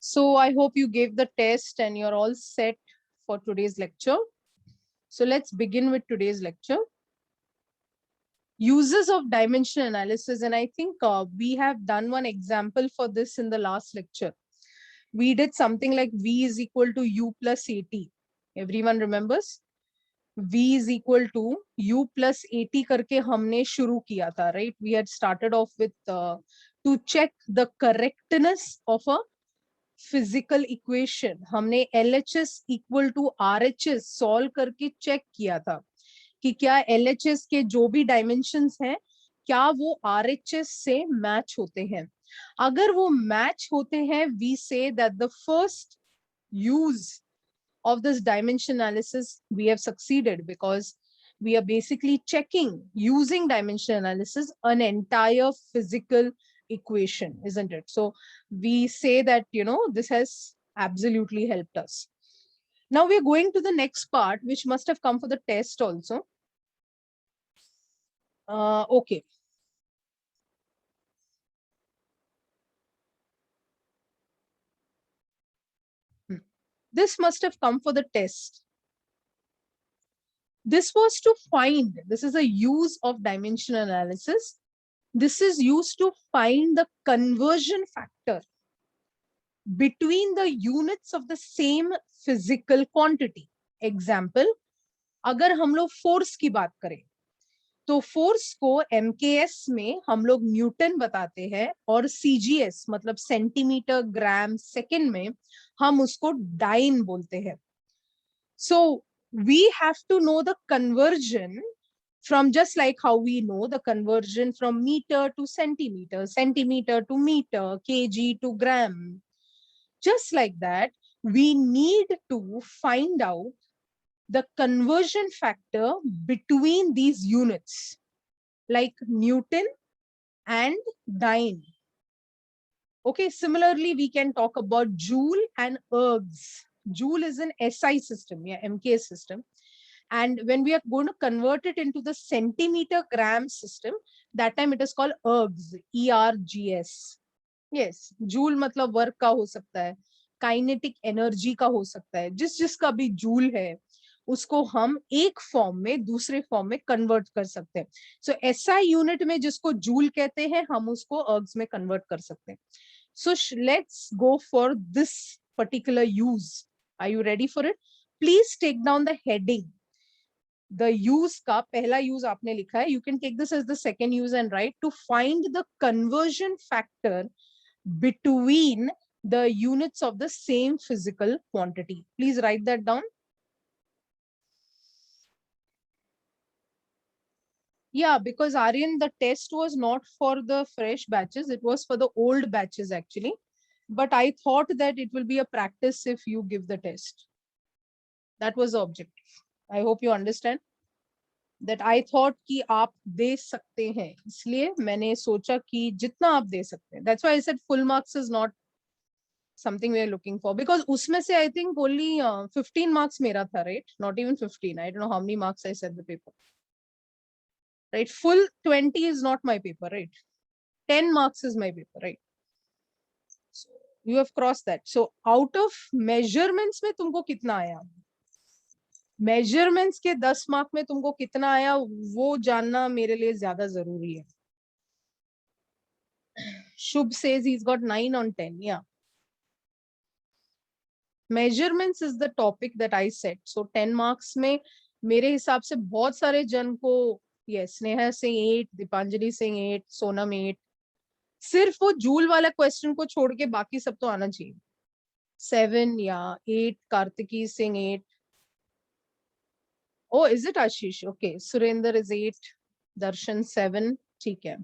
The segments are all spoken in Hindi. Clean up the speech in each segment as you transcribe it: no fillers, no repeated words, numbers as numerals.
So I hope you gave the test and you're all set for today's lecture. So let's begin with today's lecture. Uses of dimension analysis. And I think we have done one example for this in the last lecture. We did something like V is equal to U plus AT. Everyone remembers? V is equal to U plus AT करके हमने शुरू किया था, right? We had started off with to check the correctness of a physical equation. हमने LHS equal to RHS solve करके check किया था कि क्या LHS के जो भी dimensions हैं क्या वो RHS से match होते हैं. अगर वो match होते हैं, we say that the first use of this dimension analysis we have succeeded, because we are basically checking using dimension analysis an entire physical equation, isn't it? So we say that, you know, this has absolutely helped us. Now we're going to the next part, which must have come for the test also. Okay. This must have come for the test. This was to find, this is a use of dimension analysis. This is used to find the conversion factor between the units of the same physical quantity. Example, अगर हम लोग फोर्स की बात करें तो फोर्स को MKS में हम लोग न्यूटन बताते हैं और CGS मतलब सेंटीमीटर ग्राम सेकेंड में हम उसको डाइन बोलते हैं. So we have to know the conversion from, just like how we know the conversion from meter to centimeter, centimeter to meter, kg to gram. Just like that, we need to find out the conversion factor between these units, like Newton and dyne. Okay, similarly, we can talk about Joule and ergs. Joule is an SI system, yeah, MKS system. And when we are going to convert it into the centimeter gram system, that time it is called ergs, ERGS. Yes, Joule मतलब वर्क का हो सकता है, काइनेटिक एनर्जी का हो सकता है, जिसका भी जूल है उसको हम एक फॉर्म में दूसरे फॉर्म में कन्वर्ट कर सकते हैं. सो एसआई यूनिट में जिसको जूल कहते हैं हम उसको अर्ग्स में कन्वर्ट कर सकते हैं. So let's go for this particular use. Are you ready for it? Please take down the heading. The use का पहला use आपने लिखा है. You can take this as the second use and write to find the conversion factor between the units of the same physical quantity. Please write that down. Yeah, because Aryan, the test was not for the fresh batches, it was for the old batches actually. But I thought that it will be a practice if you give the test. That was the objective. I hope you understand that I thought कि आप दे सकते हैं, इसलिए मैंने सोचा कि जितना आप दे सकते हैं. That's why I said full marks is not something we are looking for, because उसमें से I think only 15 marks मेरा था, right? Not even 15. I don't know how many marks I said the paper. Right? Full 20 is not my paper, right? 10 marks is my paper, right? So you have crossed that. So out of measurements में तुमको कितना आया? Measurements के 10 मार्क में तुमको कितना आया वो जानना मेरे लिए ज्यादा जरूरी है. Shubh says he's got 9 on 10. Yeah. Measurements is the topic that I said. So 10 marks में मेरे हिसाब से बहुत सारे जन को, yes, स्नेहा सिंह 8, दीपांजलि सिंह 8, सोनम 8. सिर्फ वो जूल वाला क्वेश्चन को छोड़ के बाकी सब तो आना चाहिए. 7 या 8, Kartiki Singh 8. Oh, is it Ashish? Okay, Surender is 8, Darshan 7. ठीक है.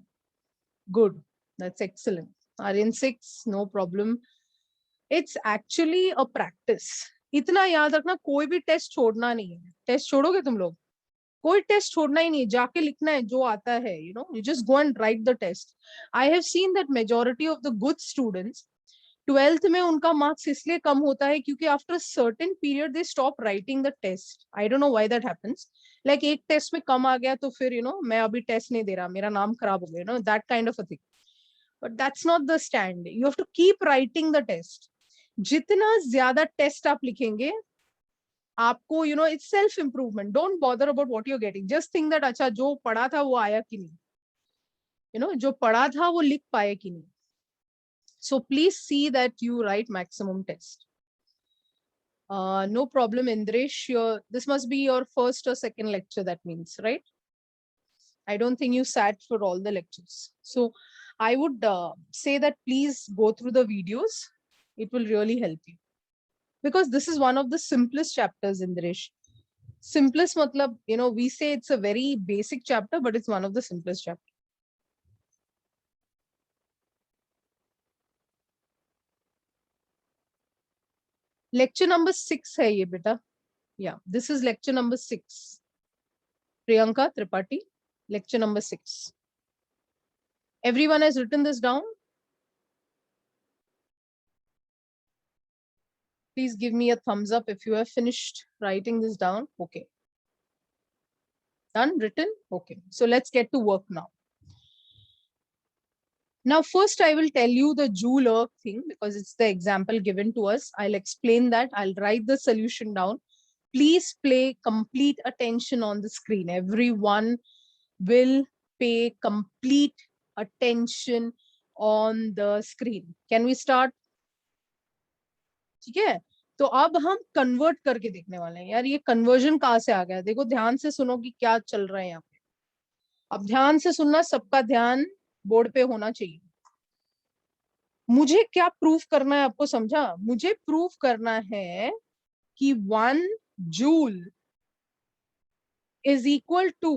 Good. That's excellent. Aryan 6, no problem. It's actually a practice. इतना याद रखना, कोई भी टेस्ट छोड़ना नहीं है. टेस्ट छोड़ोगे तुम लोग? कोई टेस्ट छोड़ना ही नहीं, जाके लिखना है जो आता है. You know, you just go and write the test. I have seen that majority of the good students 12th में उनका मार्क्स इसलिए कम होता है क्योंकि after a certain period they stop writing the test. I don't know why that happens. Like एक टेस्ट में कम आ गया तो फिर यू नो मैं अभी टेस्ट नहीं दे रहा, मेरा नाम खराब हो गया, you know that kind of a thing. But that's not the stand. You have to keep writing the test. जितना ज्यादा टेस्ट आप लिखेंगे आपको, you know, it's self improvement. Don't bother about what you are getting, just think that अच्छा जो पढ़ा था वो आया कि नहीं, यू नो, जो पढ़ा था वो लिख पाए कि नहीं. So please see that you write maximum test. No problem, Indresh. This must be your first or second lecture, that means, right? I don't think you sat for all the lectures. So I would say that please go through the videos. It will really help you. Because this is one of the simplest chapters, Indresh. Simplest matlab, you know, we say it's a very basic chapter, but it's one of the simplest chapters. Lecture number 6 hai ye beta. Yeah, this is lecture number 6. Priyanka Tripathi, lecture number 6. Everyone has written this down? Please give me a thumbs up if you have finished writing this down. Okay. Done, written? Okay. So let's get to work now. Now, first I will tell you the Joule thing because it's the example given to us. I'll explain that. I'll write the solution down. Please pay complete attention on the screen. Everyone will pay complete attention on the screen. Can we start? ठीक है, तो अब हम कन्वर्ट करके देखने वाले हैं. यार ये कन्वर्जन कहाँ से आ गया? देखो ध्यान से सुनो कि क्या चल रहा है यहाँ पे. अब ध्यान से सुनना, सबका ध्यान बोर्ड पे होना चाहिए. मुझे क्या प्रूफ करना है आपको समझा? मुझे प्रूफ करना है कि 1 joule is equal to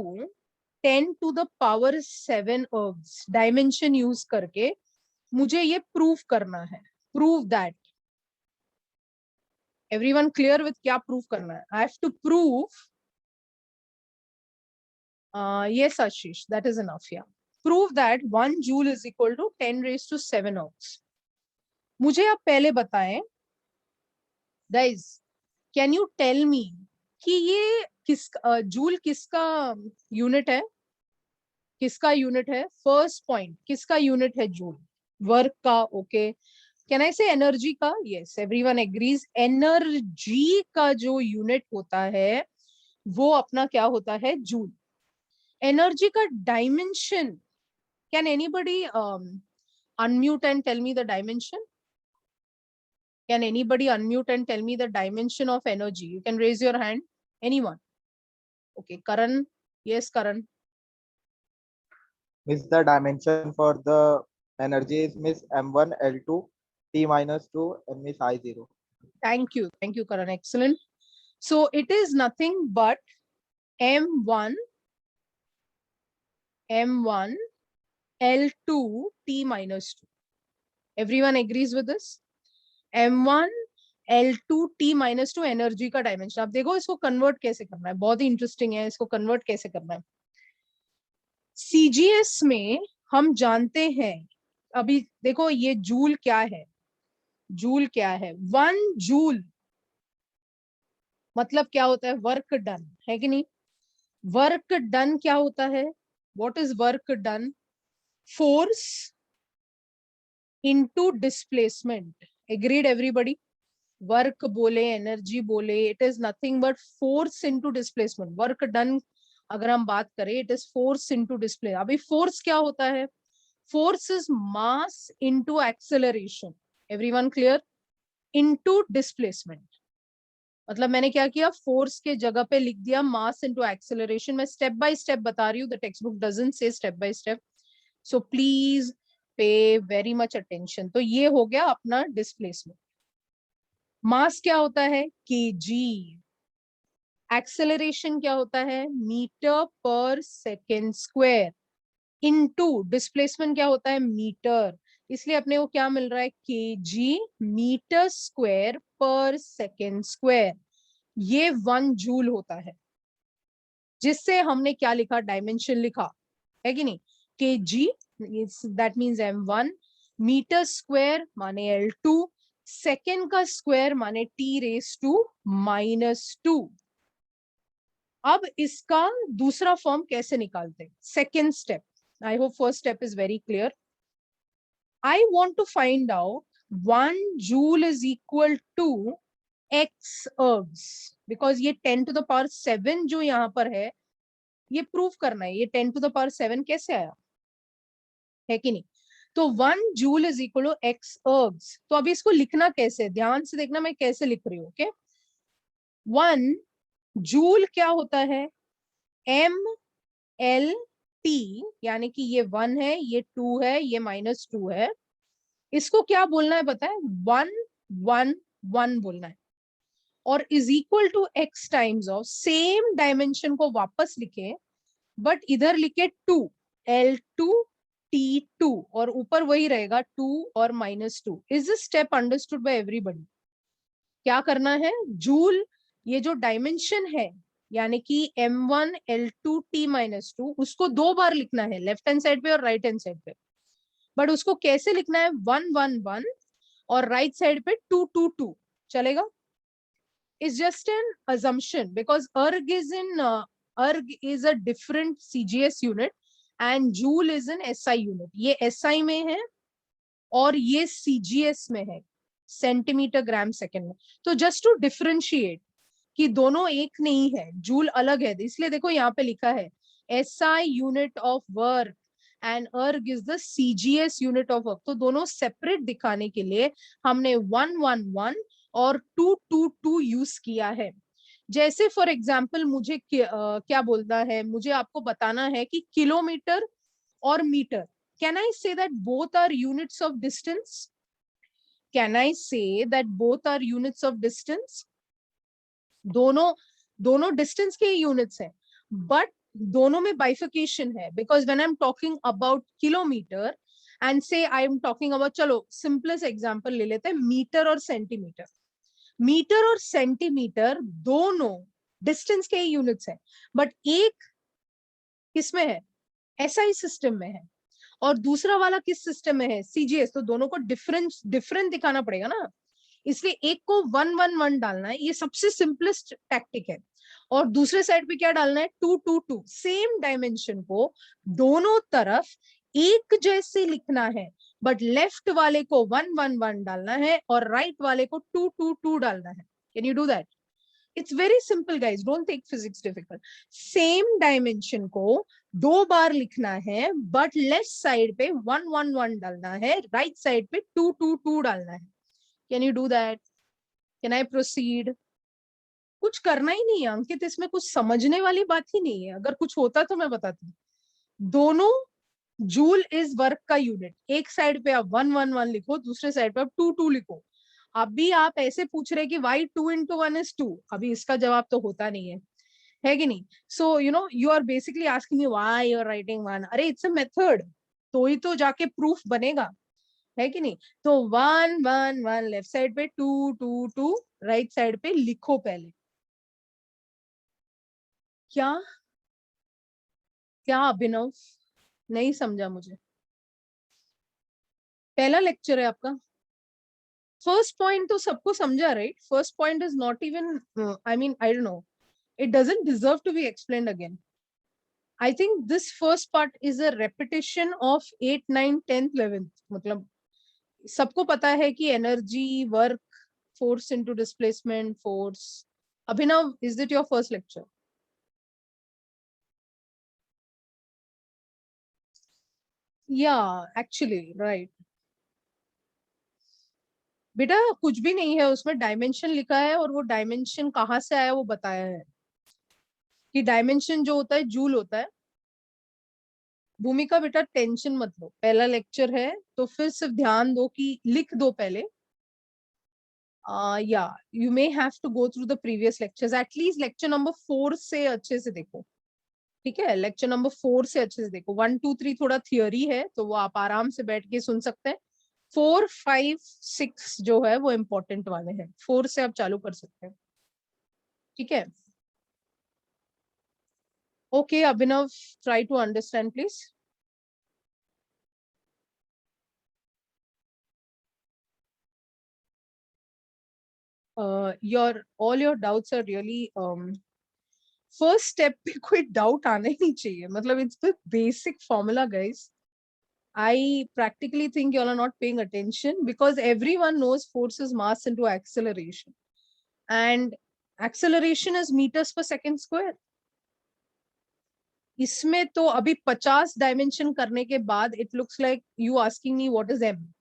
10 to the power 7 ergs. Dimension use करके मुझे ये प्रूफ करना है. Prove that. Everyone clear with क्या प्रूफ करना है? I have to prove. Yes, Ashish, that is enough. Yeah. Prove that 1 joule is equal to 10 raised to 7 ounce. मुझे आप पहले बताएं, guys, can you tell me कि ये जूल किसका यूनिट है? किसका यूनिट है? फर्स्ट पॉइंट, किसका यूनिट है जूल? वर्क का. ओके. कैन आई से एनर्जी का? Yes, everyone agrees. एनर्जी का जो यूनिट होता है वो अपना क्या होता है? जूल. एनर्जी का dimension, can anybody unmute and tell me the dimension? Can anybody unmute and tell me the dimension of energy? You can raise your hand. Anyone? Okay, Karan. Yes, Karan. Miss, the dimension for the energy is Miss M1 L2 T minus 2 and Miss I0. Thank you, Karan. Excellent. So it is nothing but M1 L2 T minus 2. Everyone agrees with this? M1 L2 T minus 2 energy का डायमेंशन. आप देखो इसको कन्वर्ट कैसे करना है, बहुत ही इंटरेस्टिंग है. इसको कन्वर्ट कैसे करना है? सीजीएस में हम जानते हैं, अभी देखो ये जूल क्या है? जूल क्या है? 1 जूल मतलब क्या होता है? वर्क डन, है कि नहीं? वर्क डन क्या होता है? What is work done? Force into displacement. Agreed everybody? Work बोले, एनर्जी बोले, it is nothing but force into displacement. Work done अगर हम बात करें, it is force into display. अभी फोर्स क्या होता है? Force is mass into acceleration. Everyone clear? Into displacement मतलब मैंने क्या किया? फोर्स के जगह पे लिख दिया मास इनटू एक्सेलरेशन. मैं स्टेप बाय स्टेप बता रही हूँ. The text book doesn't say step by step, so please pay very much attention. तो ये हो गया अपना डिस्प्लेसमेंट. मास क्या होता है? केजी. एक्सेलरेशन क्या होता है? मीटर पर सेकेंड स्क्वायर. इनटू डिस्प्लेसमेंट क्या होता है? मीटर. इसलिए अपने को क्या मिल रहा है? केजी मीटर स्क्वायर पर सेकेंड स्क्वायर. ये 1 जूल होता है, जिससे हमने क्या लिखा? डायमेंशन लिखा, है कि नहीं? KG that means M1, metre square माने L2, सेकेंड का स्क्वायर माने T रेस टू -2. अब इसका दूसरा फॉर्म कैसे निकालते हैं? Second step. I hope first step is very clear. I want to find out 1 joule is equal to x ergs, because ये 10 to the power 7 जो यहाँ पर है, ये प्रूव करना है, ये 10 to the power 7 कैसे आया, है कि नहीं? तो 1 joule is equal to x ergs. तो अभी इसको लिखना कैसे, ध्यान से देखना मैं कैसे लिख रही हूँ. ओके, 1 जूल क्या होता है, m l t, यानी कि ये 1 है, ये 2 है, ये -2 है. इसको क्या बोलना है पता है, 1 1 1 बोलना है, और is equal to x times of same dimension को वापस लिखे, बट इधर लिखे 2 L2 T2, और ऊपर वही रहेगा 2 और -2. Is this step understood by everybody? क्या करना है, जूल ये जो डायमेंशन है, यानी कि m1 L2 T-2, उसको 2 बार लिखना है, लेफ्ट हैंड साइड पे और राइट हैंड साइड पे. बट उसको कैसे लिखना है, 1 1 1 और राइट साइड पे 2 2 2. चलेगा? Is just an assumption because erg is a different CGS unit and joule is an SI unit. ये SI में है और ये CGS में है, सेंटीमीटर ग्राम सेकेंड में. तो जस्ट टू डिफरेंशिएट कि दोनों एक नहीं है, जूल अलग है, इसलिए देखो यहाँ पे लिखा है SI unit of work and erg is the CGS unit of work. तो दोनों सेपरेट दिखाने के लिए हमने 1 1 1 और 2 2 2 यूज किया है. जैसे फॉर एग्जाम्पल मुझे क्या बोलना है, मुझे आपको बताना है कि किलोमीटर और metre. Can I say that both are units of distance? Can I say that both are units of distance? दोनों डिस्टेंस के यूनिट्स हैं, बट दोनों में बाइफिकेशन है, because when I am talking about kilometre and say I am talking about, चलो सिंपलेस्ट एग्जांपल ले लेते हैं, मीटर और सेंटीमीटर. मीटर और सेंटीमीटर दोनों डिस्टेंस के यूनिट्स हैं, बट एक किसमें है, एसआई सिस्टम में है, और दूसरा वाला किस सिस्टम में है, सीजीएस. तो दोनों को डिफरेंट दिखाना पड़ेगा ना, इसलिए एक को 1 1 1 डालना है, ये सबसे सिंपलेस्ट टैक्टिक है, और दूसरे साइड पे क्या डालना है, 2 2 2. सेम डायमेंशन को दोनों तरफ एक जैसे लिखना है, बट लेफ्ट वाले को 1 1 1 डालना है और राइट वाले को 2 2 2 डालना है. Can you do that? It's very simple guys, don't take physics difficult. Same dimension को 2 बार लिखना है, बट लेफ्ट साइड पे 1 1 1 डालना है, राइट साइड पे 2 2 2 डालना है. Can you do that? Can I proceed? कुछ करना ही नहीं है अंकित, इसमें कुछ समझने वाली बात ही नहीं है. अगर कुछ होता तो मैं बताती. दोनों जूल इज वर्क का यूनिट, एक साइड पे आप 1 1 1 लिखो, दूसरे साइड पे आप 2 2 लिखो. अभी आप ऐसे पूछ रहे कि वाई 2 into 1 is 2, अभी इसका जवाब तो होता नहीं है कि नहीं? So you know you are basically asking me why you are writing 1. अरे इट्स अ मेथड, तो ही तो जाके प्रूफ बनेगा, है कि नहीं? तो 1 1 1 लेफ्ट साइड पे, 2 2 2 राइट साइड पे लिखो पहले. क्या क्या अभिनव, नहीं समझा मुझे? पहला लेक्चर है आपका. फर्स्ट पॉइंट तो सबको समझा, right? First point is not even, I mean I don't no, it doesn't deserve to be explained again. I think this first part is a repetition of 8 9 10th 11th. मतलब सबको पता है कि energy, work, force into displacement, force. Abhinav, is it your first lecture? Yeah, actually, right. बेटा कुछ भी नहीं है उसमें, डायमेंशन लिखा है और वो डायमेंशन कहाँ से आया वो बताया है, कि डायमेंशन जो होता है जूल होता है. भूमिका बेटा टेंशन मत लो, पहला लेक्चर है तो फिर सिर्फ ध्यान दो कि लिख दो पहले. Yeah, you may have to go through the previous lectures. At least lecture number 4 से अच्छे से देखो, ठीक है? लेक्चर नंबर 4 से अच्छे से देखो. 1 2 3 थोड़ा थियोरी है, तो वो आप आराम से बैठ के सुन सकते हैं. 4 5 6 जो है वो इम्पोर्टेंट वाले हैं, 4 से आप चालू कर सकते हैं, ठीक है? Okay Abhinav, try to understand please. All your doubts are really first step पे कोई डाउट आना ही नहीं चाहिए, मतलब it's the basic formula guys. I practically think you all are not paying attention, because everyone knows force is mass into acceleration, and acceleration is meters per second square. इसमें तो अभी 50 डायमेंशन करने के बाद it looks like you asking me what is m.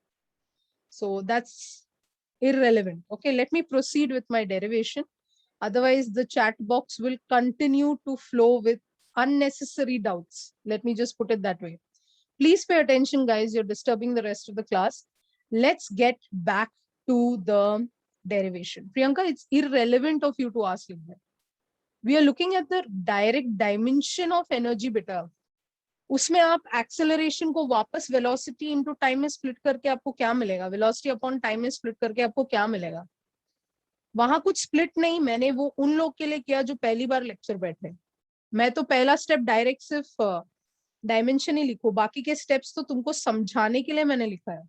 So that's irrelevant. Okay, let me proceed with my derivation. Otherwise, the chat box will continue to flow with unnecessary doubts. Let me just put it that way. Please pay attention, guys. You're disturbing the rest of the class. Let's get back to the derivation. Priyanka, it's irrelevant of you to ask like that. We are looking at the direct dimension of energy beta. उसमें आप एक्सेलरेशन को वापस वेलोसिटी इनटू टाइम में स्प्लिट करके आपको क्या मिलेगा, वेलोसिटी अपॉन टाइम में स्प्लिट करके आपको क्या मिलेगा. वहां कुछ स्प्लिट नहीं, मैंने वो उन लोग के लिए किया जो पहली बार लेक्चर बैठे. मैं तो पहला स्टेप डायरेक्ट सिर्फ डायमेंशन ही लिखूं, बाकी के स्टेप्स तो तुमको समझाने के लिए मैंने लिखा है.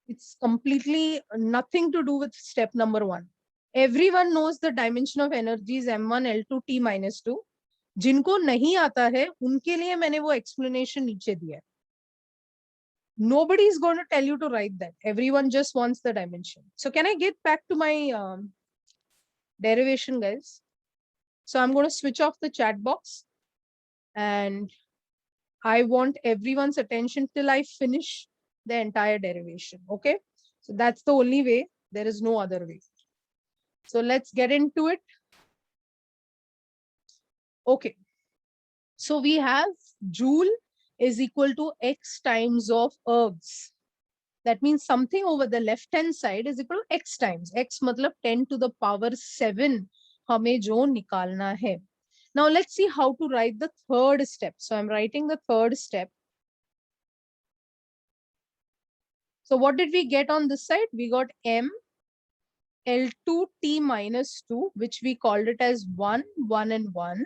It's completely nothing to do with step number 1. Everyone knows the dimension of energies m1 l2 t-2. जिनको नहीं आता है उनके लिए मैंने वो एक्सप्लेनेशन नीचे दिया है. Nobody is going to tell you to write that. Everyone just wants the dimension. So can I get back to my derivation, guys? So I'm going to switch off the chat box, and I want everyone's attention till I finish the entire derivation. Okay, so that's the only way. There is no other way. So let's get into it. Okay, so we have joule is equal to x times of ergs. That means something over the left hand side is equal to x times. X matlab 10 to the power 7 हमें जो निकालना है. Now let's see how to write the third step. So I'm writing the third step. So what did we get on this side? We got m L2 t-2, which we called it as 1, 1 and 1,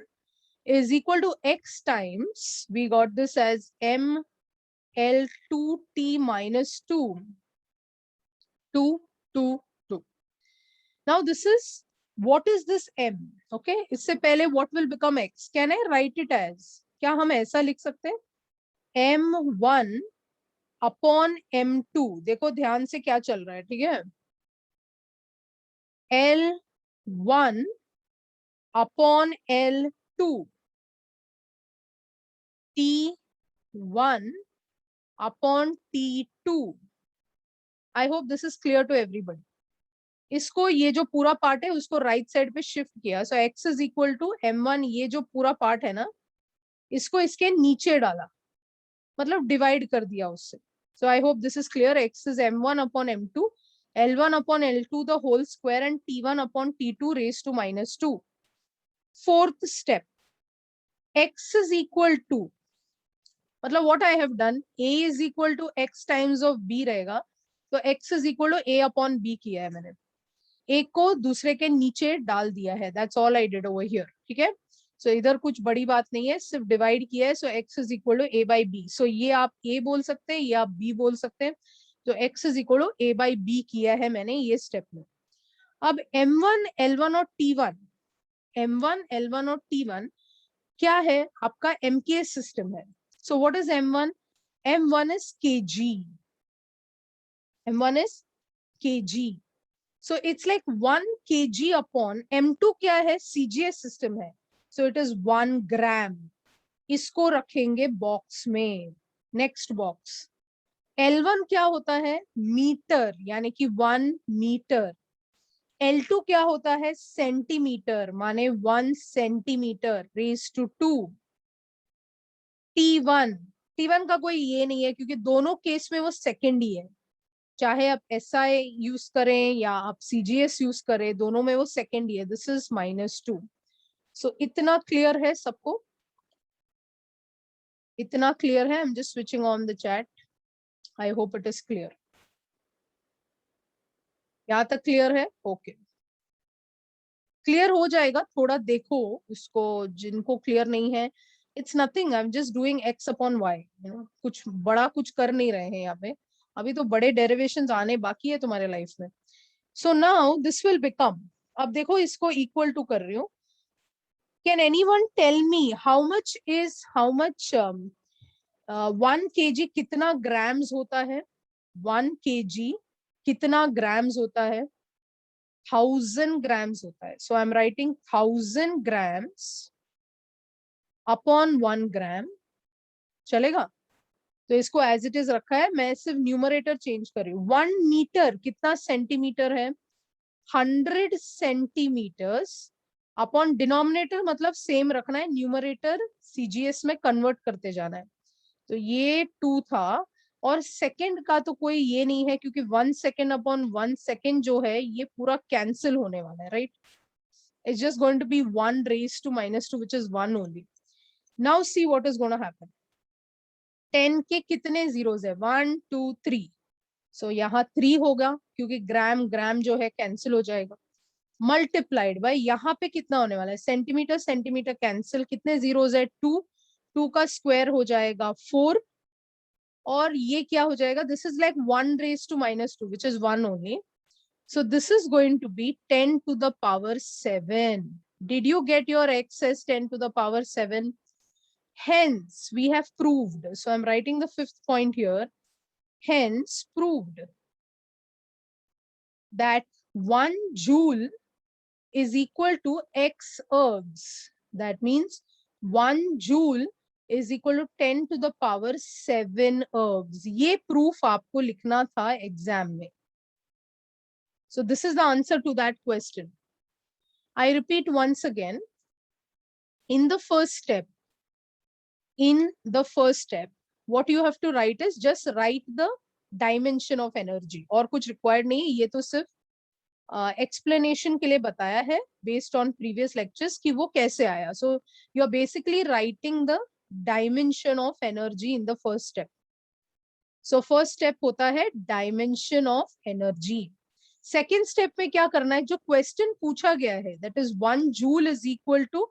is equal to x times, we got this as m L2 t-2, 2, 2, 2. Now this is, what is this m? Okay, इससे पहले what will become x? Can I write it as, क्या हम ऐसा लिख सकते हैं? m1 upon m2. देखो ध्यान से क्या चल रहा है, ठीक है? L1 upon L2. T1 upon T2. I hope this is clear to everybody. इसको ये जो पूरा पार्ट है उसको राइट साइड पे शिफ्ट किया. So x is equal to m1. ये जो पूरा पार्ट है ना, इसको इसके नीचे डाला, मतलब डिवाइड कर दिया उससे. So I hope this is clear. x is m1 upon m2, L1 upon L2 the whole square, and T1 upon T2 raised to -2. Fourth step, x is equal to, मतलब what I have done, a is equal to x times of b रहेगा, तो x is equal to a upon b किया है मैंने. एक को दूसरे के नीचे डाल दिया है. That's all I did over here. ठीक है, सो इधर कुछ बड़ी बात नहीं है, सिर्फ डिवाइड किया है. सो x is equal to a by b. सो ये आप a बोल सकते हैं, ये आप b बोल सकते हैं. तो x is equal to a by b किया है मैंने ये स्टेप में. अब m1 l1 और t1, m1 l1 और t1 क्या है? आपका mks सिस्टम है. So what is m1? m1 is kg. m1 is kg. So it's like 1 kg upon m2 क्या है? cgs सिस्टम है. So it is 1 gram. इसको रखेंगे बॉक्स में. Next box. L1 क्या होता है? मीटर, यानी कि 1 मीटर. L2 क्या होता है? सेंटीमीटर, माने 1 सेंटीमीटर रेज टू 2. T1 का कोई ये नहीं है, क्योंकि दोनों केस में वो सेकेंड ही है. चाहे आप SI यूज करें या आप CGS यूज करें, दोनों में वो सेकेंड ही है. This is -2. सो इतना क्लियर है सबको? इतना क्लियर है? I am just switching on the chat. I hope it is clear. यहाँ तक क्लियर है? ओके, क्लियर हो जाएगा. थोड़ा देखो उसको, जिनको क्लियर नहीं है. It's nothing, I am just doing x upon y. कुछ बड़ा कुछ कर नहीं रहे हैं यहाँ पे. अभी तो बड़े डेरिवेशंस आने बाकी है तुम्हारे लाइफ में. So now this will become, अब देखो इसको इक्वल टू कर रही हूँ. Can anyone tell me how much 1 kg कितना ग्राम्स होता है? 1 kg कितना ग्राम्स होता है? 1000 grams होता है. So I'm writing 1000 grams upon 1 gram. चलेगा? तो इसको एज इट इज रखा है, मैं सिर्फ न्यूमरेटर चेंज कर रही हूँ. 1 मीटर कितना सेंटीमीटर है? 100 सेंटीमीटर्स अपॉन डिनोमिनेटर मतलब सेम रखना है, न्यूमरेटर सीजीएस में कन्वर्ट करते जाना है. तो ये 2 था. और सेकंड का तो कोई ये नहीं है क्योंकि 1 सेकंड अपॉन 1 सेकंड जो है ये पूरा कैंसिल होने वाला है, right? It's just going to be 1 raised to -2, which is 1 only. Now see what is going to happen. 10 के कितने zeros है? 1 2 3. So यहाँ 3 होगा क्योंकि ग्राम ग्राम जो है कैंसिल हो जाएगा. मल्टीप्लाइड बाय यहाँ पे कितना होने वाला है? सेंटीमीटर सेंटीमीटर कैंसिल, कितने जीरोस है? 2. 2 का स्क्वायर हो जाएगा 4. और ये क्या हो जाएगा? This is like 1 raised to -2, which is 1 only. So this is going to be 10 to the power 7. Did you get your x as 10 to the power 7? Hence, we have proved. So I'm writing the 5th point here. Hence, proved that 1 joule is equal to x ergs. That means 1 joule is equal to 10 to the power 7 ergs. ये proof आपको लिखना था exam में. So this is the answer to that question. I repeat once again. In the first step, what you have to write is just write the dimension of energy. और कुछ required नहीं, ये तो सिर्फ explanation के लिए बताया है based on previous lectures कि वो कैसे आया. So you are basically writing the dimension of energy in the first step. So first step होता है dimension of energy. Second step में क्या करना है? जो question पूछा गया है, that is 1 joule is equal to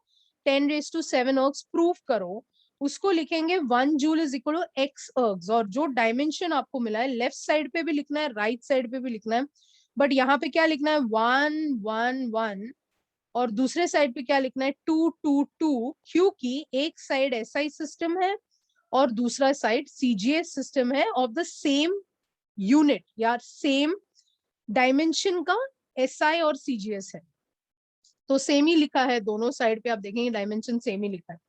10 raised to 7 ergs, proof करो. उसको लिखेंगे 1 joule is equal to x ergs. और जो dimension आपको मिला है लेफ्ट साइड पे भी लिखना है, राइट साइड पे भी लिखना है. बट यहाँ पे क्या लिखना है? 1 1 1. और दूसरे साइड पे क्या लिखना है? 2 2 2. क्योंकि एक साइड एसआई सिस्टम है और दूसरा साइड सीजीएस सिस्टम है ऑफ द सेम यूनिट या सेम डायमेंशन का एसआई और सीजीएस है. तो सेम ही लिखा है दोनों साइड पे, आप देखेंगे डायमेंशन सेम ही लिखा है.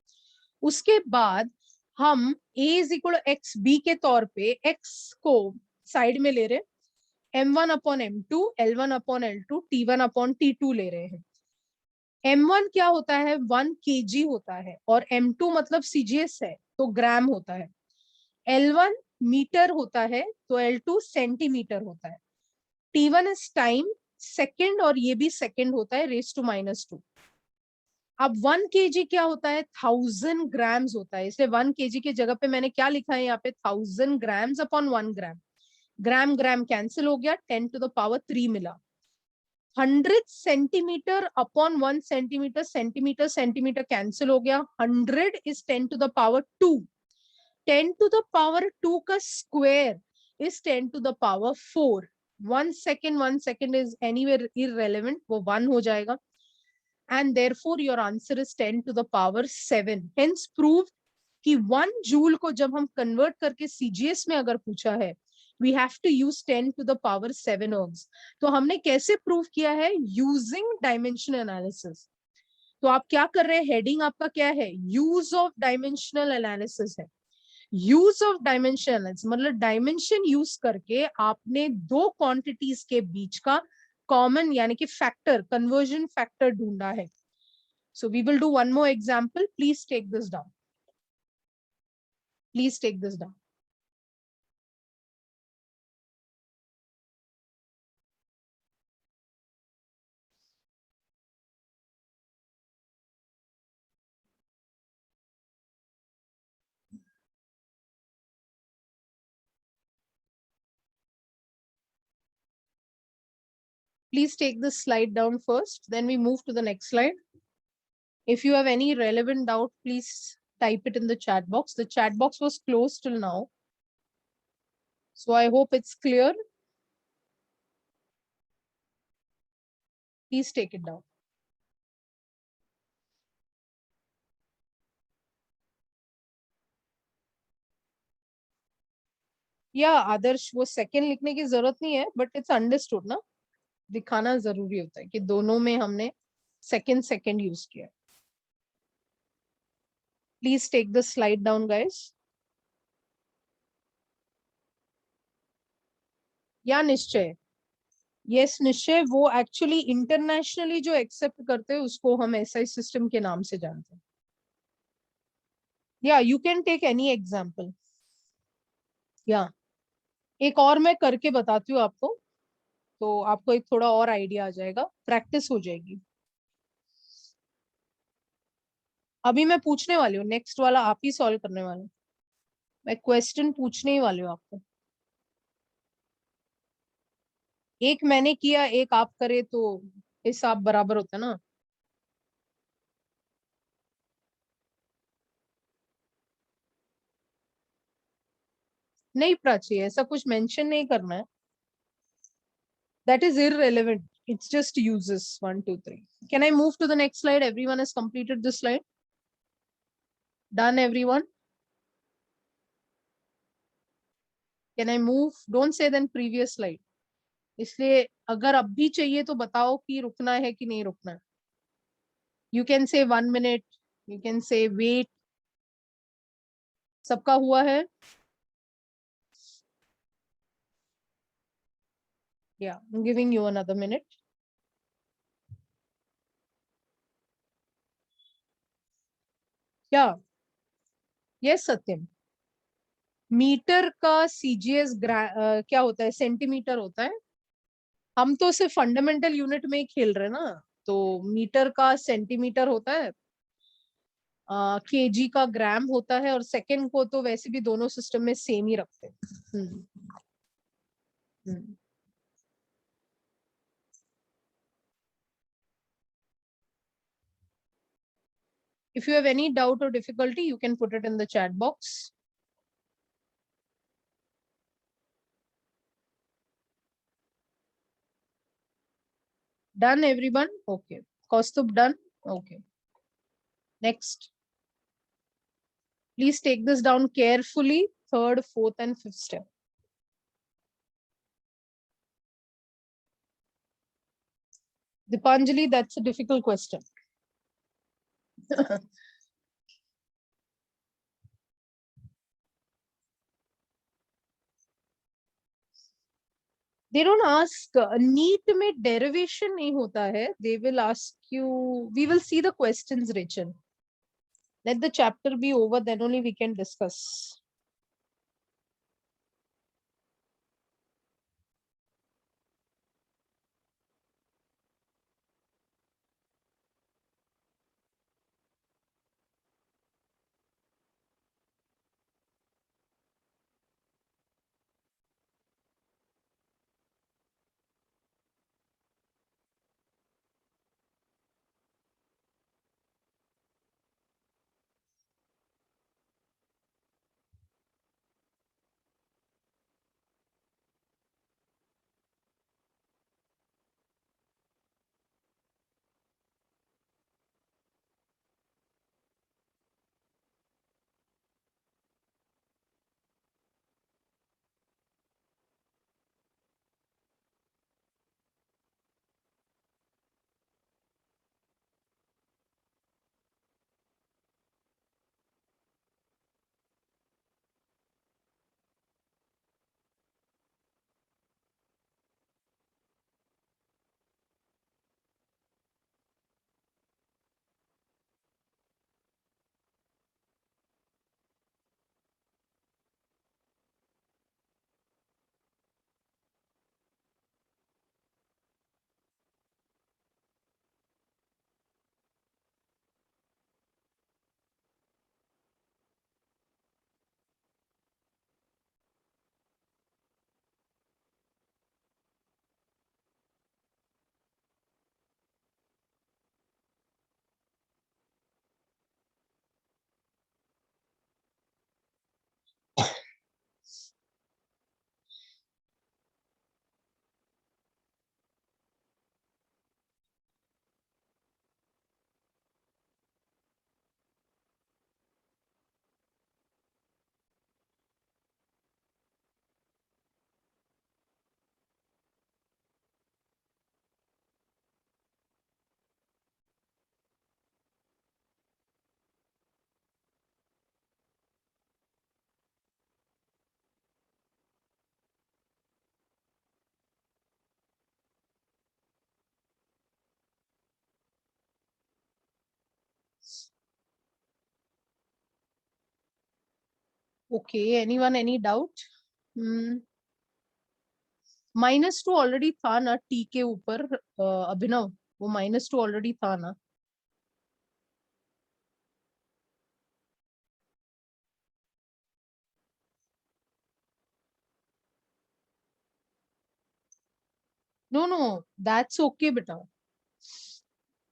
उसके बाद हम a is equal to x b के तौर पे x को साइड में ले रहे हैं, m1 upon m2, l1 upon l2, t1 upon t2 ले रहे हैं. m1 क्या होता है? 1 kg होता है और m2 मतलब सीजीएस है तो ग्राम होता है. l1 मीटर होता है तो l2 सेंटीमीटर होता है. t1 इज टाइम, सेकंड, और ये भी सेकंड होता है रेस टू -2. अब 1 kg क्या होता है? 1000 ग्राम्स होता है. इसलिए 1 kg की जगह पे मैंने क्या लिखा है यहाँ पे? 1000 grams upon 1 gram. Gram gram cancel हो गया, 10 टू द पावर 3 मिला. 100 centimetre upon 1 centimetre, centimetre centimetre cancel हो गया. 100 is 10 to the power 2. 10 to the power 2 का square is 10 to the power 4. 1 second is anywhere irrelevant, वो 1 हो जाएगा. And therefore your answer is 10 to the power 7. Hence proved कि 1 joule को जब हम convert करके CGS में अगर पूछा है, we have to use 10 to the power 7 ergs. तो हमने कैसे prove किया है? Using dimension analysis. तो आप क्या कर रहे हैं? हेडिंग आपका क्या है? यूज ऑफ डायमेंशनल एनालिसिस है. यूज ऑफ डायमेंशन एनालिसिस मतलब डायमेंशन यूज करके आपने दो क्वांटिटीज के बीच का कॉमन यानी कि फैक्टर, कन्वर्जन फैक्टर ढूंढा है. So we will do one more example. Please take this down. Please take this down. Please take this slide down first, then we move to the next slide. If you have any relevant doubt, please type it in the chat box. The chat box was closed till now, so I hope it's clear. Please take it down. या आदर्श, वो सेकंड लिखने की जरूरत नहीं है, बट इट्स अंडरस्टूड ना, दिखाना जरूरी होता है कि दोनों में हमने सेकंड सेकंड यूज किया. Please take the slide down guys. या निश्चय, यस निश्चय, वो एक्चुअली इंटरनेशनली जो एक्सेप्ट करते हैं उसको हम एसआई सिस्टम के नाम से जानते हैं. या you can take any example. या एक और मैं करके बताती हूँ आपको, तो आपको एक थोड़ा और आइडिया आ जाएगा, प्रैक्टिस हो जाएगी. अभी मैं पूछने वाली हूँ, नेक्स्ट वाला आप ही सॉल्व करने वाले हो. मैं क्वेश्चन पूछने ही वाली हूँ आपको. एक मैंने किया, एक आप करे, तो हिसाब बराबर होता है ना. नहीं प्राची, ऐसा कुछ मेंशन नहीं करना है. That is irrelevant. It's just uses 1 2 3. Can I move to the next slide? Everyone has completed this slide. Done everyone? Can I move? Don't say then previous slide. इसलिए अगर अब भी चाहिए तो बताओ कि रुकना है कि नहीं रुकना है. You can say 1 minute. You can say wait. सबका हुआ है? Yeah, I'm giving you another minute. क्या? Yes सत्यम. मीटर का सीजीएस क्या होता है? सेंटीमीटर होता है. हम तो सिर्फ फंडामेंटल यूनिट में ही खेल रहे हैं ना, तो मीटर का सेंटीमीटर होता है, केजी का ग्राम होता है, और सेकंड को तो वैसे भी दोनों सिस्टम में सेम ही रखते हैं. हम्म. If you have any doubt or difficulty, you can put it in the chat box. Done everyone? Okay. Kaustubh done? Okay. Next. Please take this down carefully. Third, fourth, and fifth step. Dipanjali, that's a difficult question. They don't ask, NEET में derivation नहीं होता है. They will ask you, we will see the questions written. Let the chapter be over, then only we can discuss. Okay, anyone, any doubt? -2 already था ना टी के ऊपर, अभिनव, वो -2 ऑलरेडी था ना? No, that's okay, beta.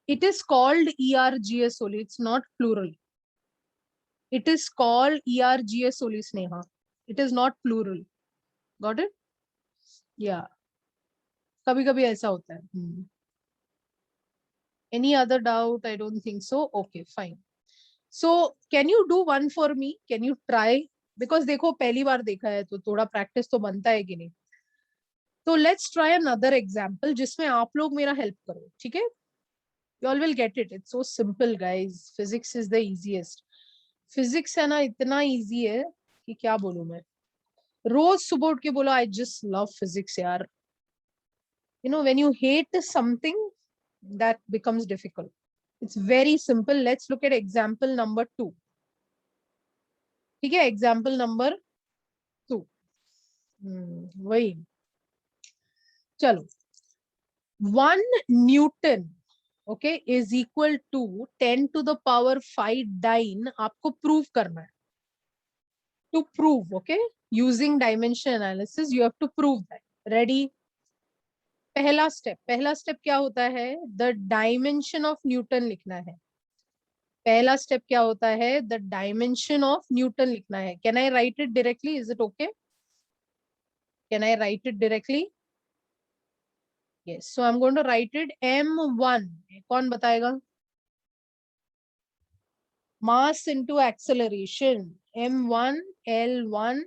It is called ERGS only. It's not plural. It is called ERGS only, Sneha. It is not plural. Got it? Yeah. कभी कभी ऐसा होता है. Any other doubt? I don't think so. Okay, fine. So can you do one for me? Can you try? Because देखो पहली बार देखा है तो थोड़ा practice तो बनता है कि नहीं. तो let's try another example जिसमें आप लोग मेरा help करो, ठीक है? You all will get it. It's so simple, guys. Physics is the easiest. Physics है ना इतना easy है कि क्या बोलूं मैं. रोज सुबह उठ के बोलो I just love physics यार. You know, when you hate something, that becomes difficult. It's very simple. Let's look at example number 2. ठीक है, example number 2. वही, चलो. 1 Newton, okay, is equal to 10 to the power 5 dyne. आपको prove करना है. To prove, okay, using dimension analysis, you have to prove that. Ready? पहला स्टेप क्या होता है? द डायमेंशन ऑफ न्यूटन लिखना है. पहला स्टेप क्या होता है? द डायमेंशन ऑफ न्यूटन लिखना है. Can I write it directly? Is it okay? Can I write it directly? Yes. So I am going to write it m1. कौन बताएगा? Mass into acceleration, m1 l1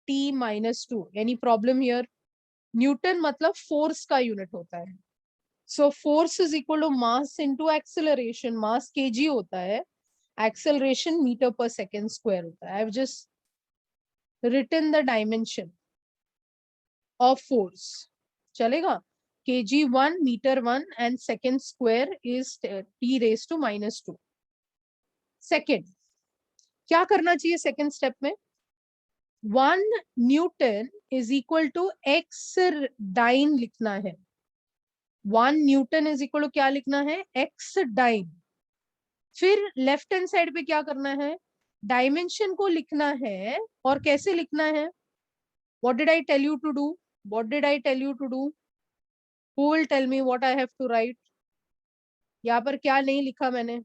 t -2. Any problem here? Newton मतलब फोर्स का यूनिट होता है. So force is equal to mass into acceleration. Mass kg होता है, acceleration meter per second square होता है. I've just written the dimension of force. चलेगा? kg1, meter1 and second square is t raised to -2. Second, क्या करना चाहिए second step में? 1 Newton is equal to x dyne लिखना है. 1 न्यूटन इज इक्वल टू क्या लिखना है? X dyne. फिर लेफ्ट हैंड साइड पे क्या करना है? डायमेंशन को लिखना है. और कैसे लिखना है? What did I tell you to do? What did I tell you to do? Who will tell me what I have to write? यहाँ पर क्या नहीं लिखा मैंने?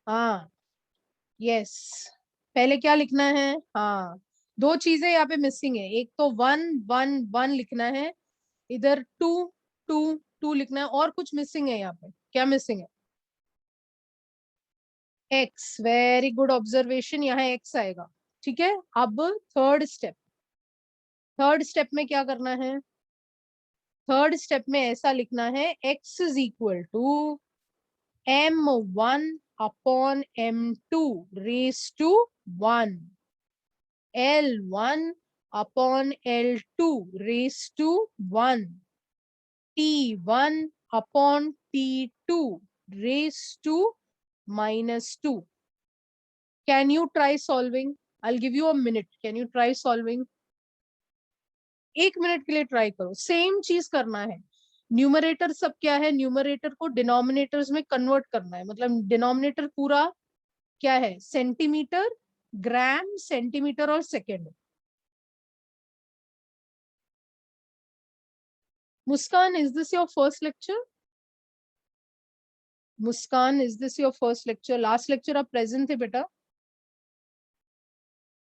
हाँ, यस. पहले क्या लिखना है? हाँ, दो चीजें यहाँ पे मिसिंग है. एक तो 1 1 1 लिखना है, इधर 2 2 2 लिखना है, और कुछ मिसिंग है यहाँ पे. क्या मिसिंग है? एक्स. Very good observation. यहाँ एक्स आएगा. ठीक है. अब थर्ड स्टेप में क्या करना है? थर्ड स्टेप में ऐसा लिखना है, x is equal to m1 upon m2 raise to 1, l1 upon l2 raise to 1, t1 upon t2 raise to -2. Can you try solving? I'll give you a minute. Can you try solving? 1 minute के लिए ट्राई करो. सेम चीज करना है. न्यूमरेटर सब क्या है? न्यूमरेटर को डिनोमिनेटर्स में कन्वर्ट करना है. मतलब डिनोमिनेटर पूरा क्या है? सेंटीमीटर, ग्राम, सेंटीमीटर और second. Muskan, is this your first lecture? Muskan, is this your first lecture? Last lecture आप प्रेजेंट थे बेटा?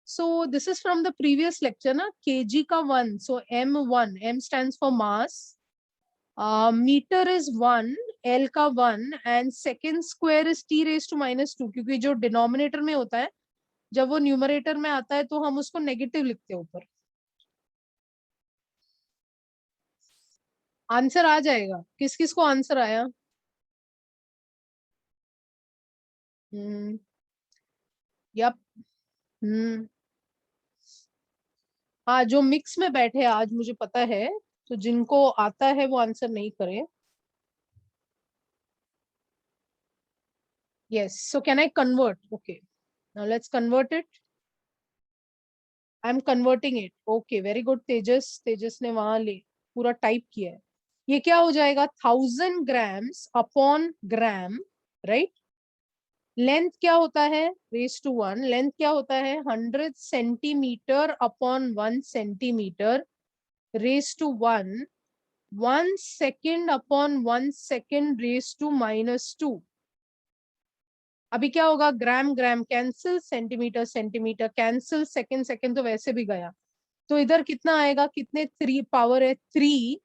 So this is from the previous lecture, na? kg ka 1, so m1, m stands for mass, meter is 1, l का 1 and second square is t raised to -2. क्योंकि जो डिनोमिनेटर में होता है, जब वो न्यूमरेटर में आता है तो हम उसको नेगेटिव लिखते हैं ऊपर. आंसर आ जाएगा. किस किस को आंसर आया? यप. हाँ, जो मिक्स में बैठे आज मुझे पता है, तो जिनको आता है वो आंसर नहीं करे. Yes. So can I convert? Okay. Now let's convert it. I'm converting it. Okay, very good तेजस. तेजस ने वहां ले पूरा टाइप किया है. ये क्या हो जाएगा? 1000 grams upon gram, right? Length क्या होता है? Raise to 1. लेंथ क्या होता है? 100 centimetre upon 1 centimetre raise to 1. 1 second upon 1 second raise to -2. अभी क्या होगा? Gram gram cancel, centimetre centimetre cancel, second second तो वैसे भी गया. तो इधर कितना आएगा? कितने 3 पावर है? 3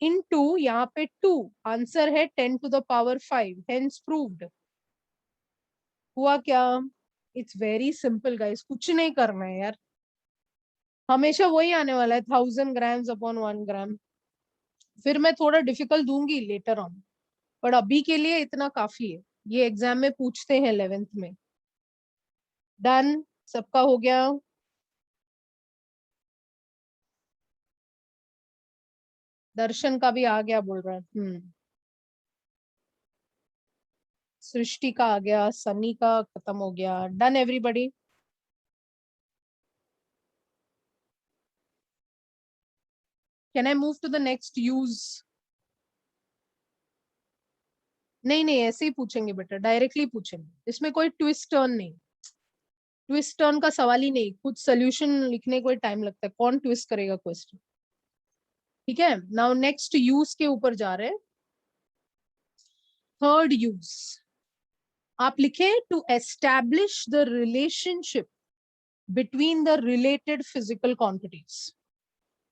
इंटू यहाँ पे 2. आंसर है 10⁵. Hence proved. हुआ क्या? इट्स वेरी सिंपल गाइस, कुछ नहीं करना है यार. हमेशा वही आने वाला है, 1000 grams अपॉन 1 ग्राम. फिर मैं थोड़ा डिफिकल्ट दूंगी लेटर ऑन, पर अभी के लिए इतना काफी है. ये एग्जाम में पूछते हैं 11th में. डन, सबका हो गया. दर्शन का भी आ गया बोल रहा है. सृष्टि का आ गया, सनी का खत्म हो गया. Done everybody. Can I move to the next use? नहीं नहीं, ऐसे ही पूछेंगे बेटा, डायरेक्टली पूछेंगे. इसमें कोई ट्विस्ट टर्न नहीं. ट्विस्ट टर्न का सवाल ही नहीं. खुद सोल्यूशन लिखने को टाइम लगता है, कौन ट्विस्ट करेगा क्वेश्चन. ठीक है, नाउ नेक्स्ट यूज के ऊपर जा रहे हैं. थर्ड यूज आप लिखे, to establish the relationship between the related physical quantities.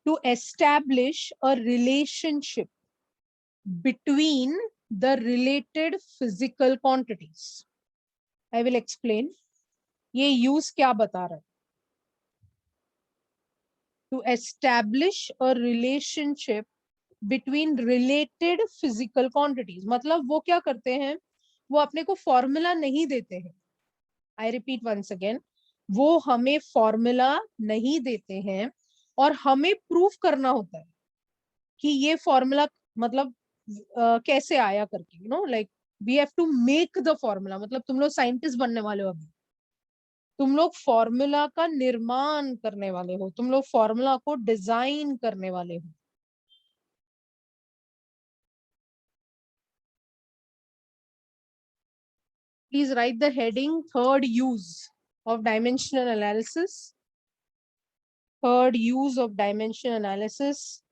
To establish a relationship between the related physical quantities. I will explain. ये यूज क्या बता रहा है? To establish a relationship between related physical quantities. मतलब वो क्या करते हैं? वो अपने को फॉर्मूला नहीं देते हैं. आई रिपीट वंस अगेन, वो हमें फॉर्मूला नहीं देते हैं और हमें प्रूफ करना होता है कि ये फॉर्मूला मतलब कैसे आया करके. You know, like we have to make the formula. मतलब तुम लोग साइंटिस्ट बनने वाले हो अभी. तुम लोग फॉर्मूला का निर्माण करने वाले हो. तुम लोग फॉर्मूला को डिजाइन करने वाले हो. Please write the heading, third use of dimensional analysis. Third use of dimension analysis.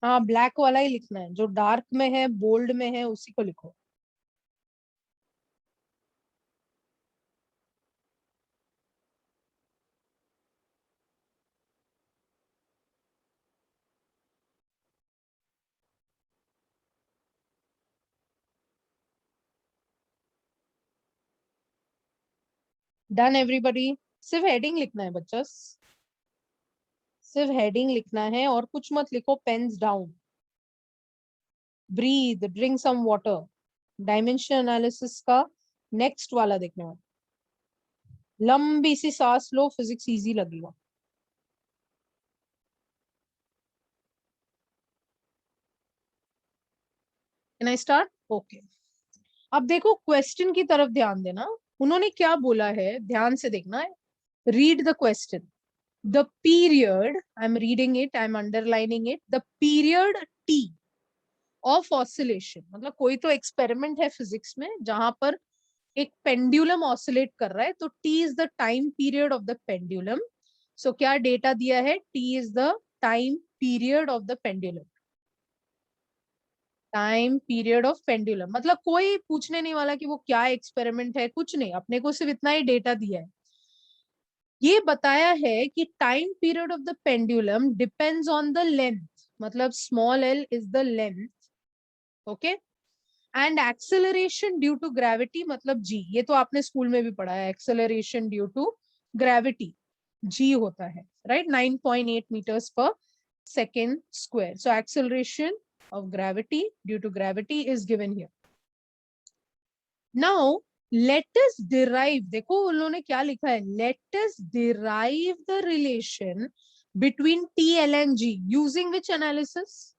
हाँ, ब्लैक वाला ही लिखना है. जो डार्क में है, बोल्ड में है, उसी को लिखो. Done everybody. सिर्फ हेडिंग लिखना है बच्चा, सिर्फ हेडिंग लिखना है और कुछ मत लिखो. Pens down. Breathe, drink some water. Dimension analysis का नेक्स्ट वाला देखने वाला. लंबी सी सांस लो, फिजिक्स इजी लगेगा. Can I start? ओके. अब देखो, क्वेश्चन की तरफ ध्यान देना. उन्होंने क्या बोला है, ध्यान से देखना है. Read the question. The period, I am reading it, I am underlining it. The period T of oscillation. मतलब कोई तो एक्सपेरिमेंट है फिजिक्स में जहां पर एक पेंडुलम ऑसिलेट कर रहा है, तो T is the time period of the pendulum. So क्या डेटा दिया है? T is the time period of the pendulum. Time period of pendulum. मतलब कोई पूछने नहीं वाला कि वो क्या एक्सपेरिमेंट है, कुछ नहीं. अपने को सिर्फ इतना ही डेटा दिया है. ये बताया है कि time period of the pendulum depends on the length. मतलब small L is the length. Okay. And acceleration due to gravity, मतलब जी. ये तो आपने स्कूल में भी पढ़ा है, एक्सेलरेशन ड्यू टू ग्रेविटी जी होता है, राइट. 9.8 मीटर्स पर second square. So acceleration of gravity due to gravity is given here. Now let us derive, देखो उन्होंने क्या लिखा है, let us derive the relation between T, L and G using which analysis?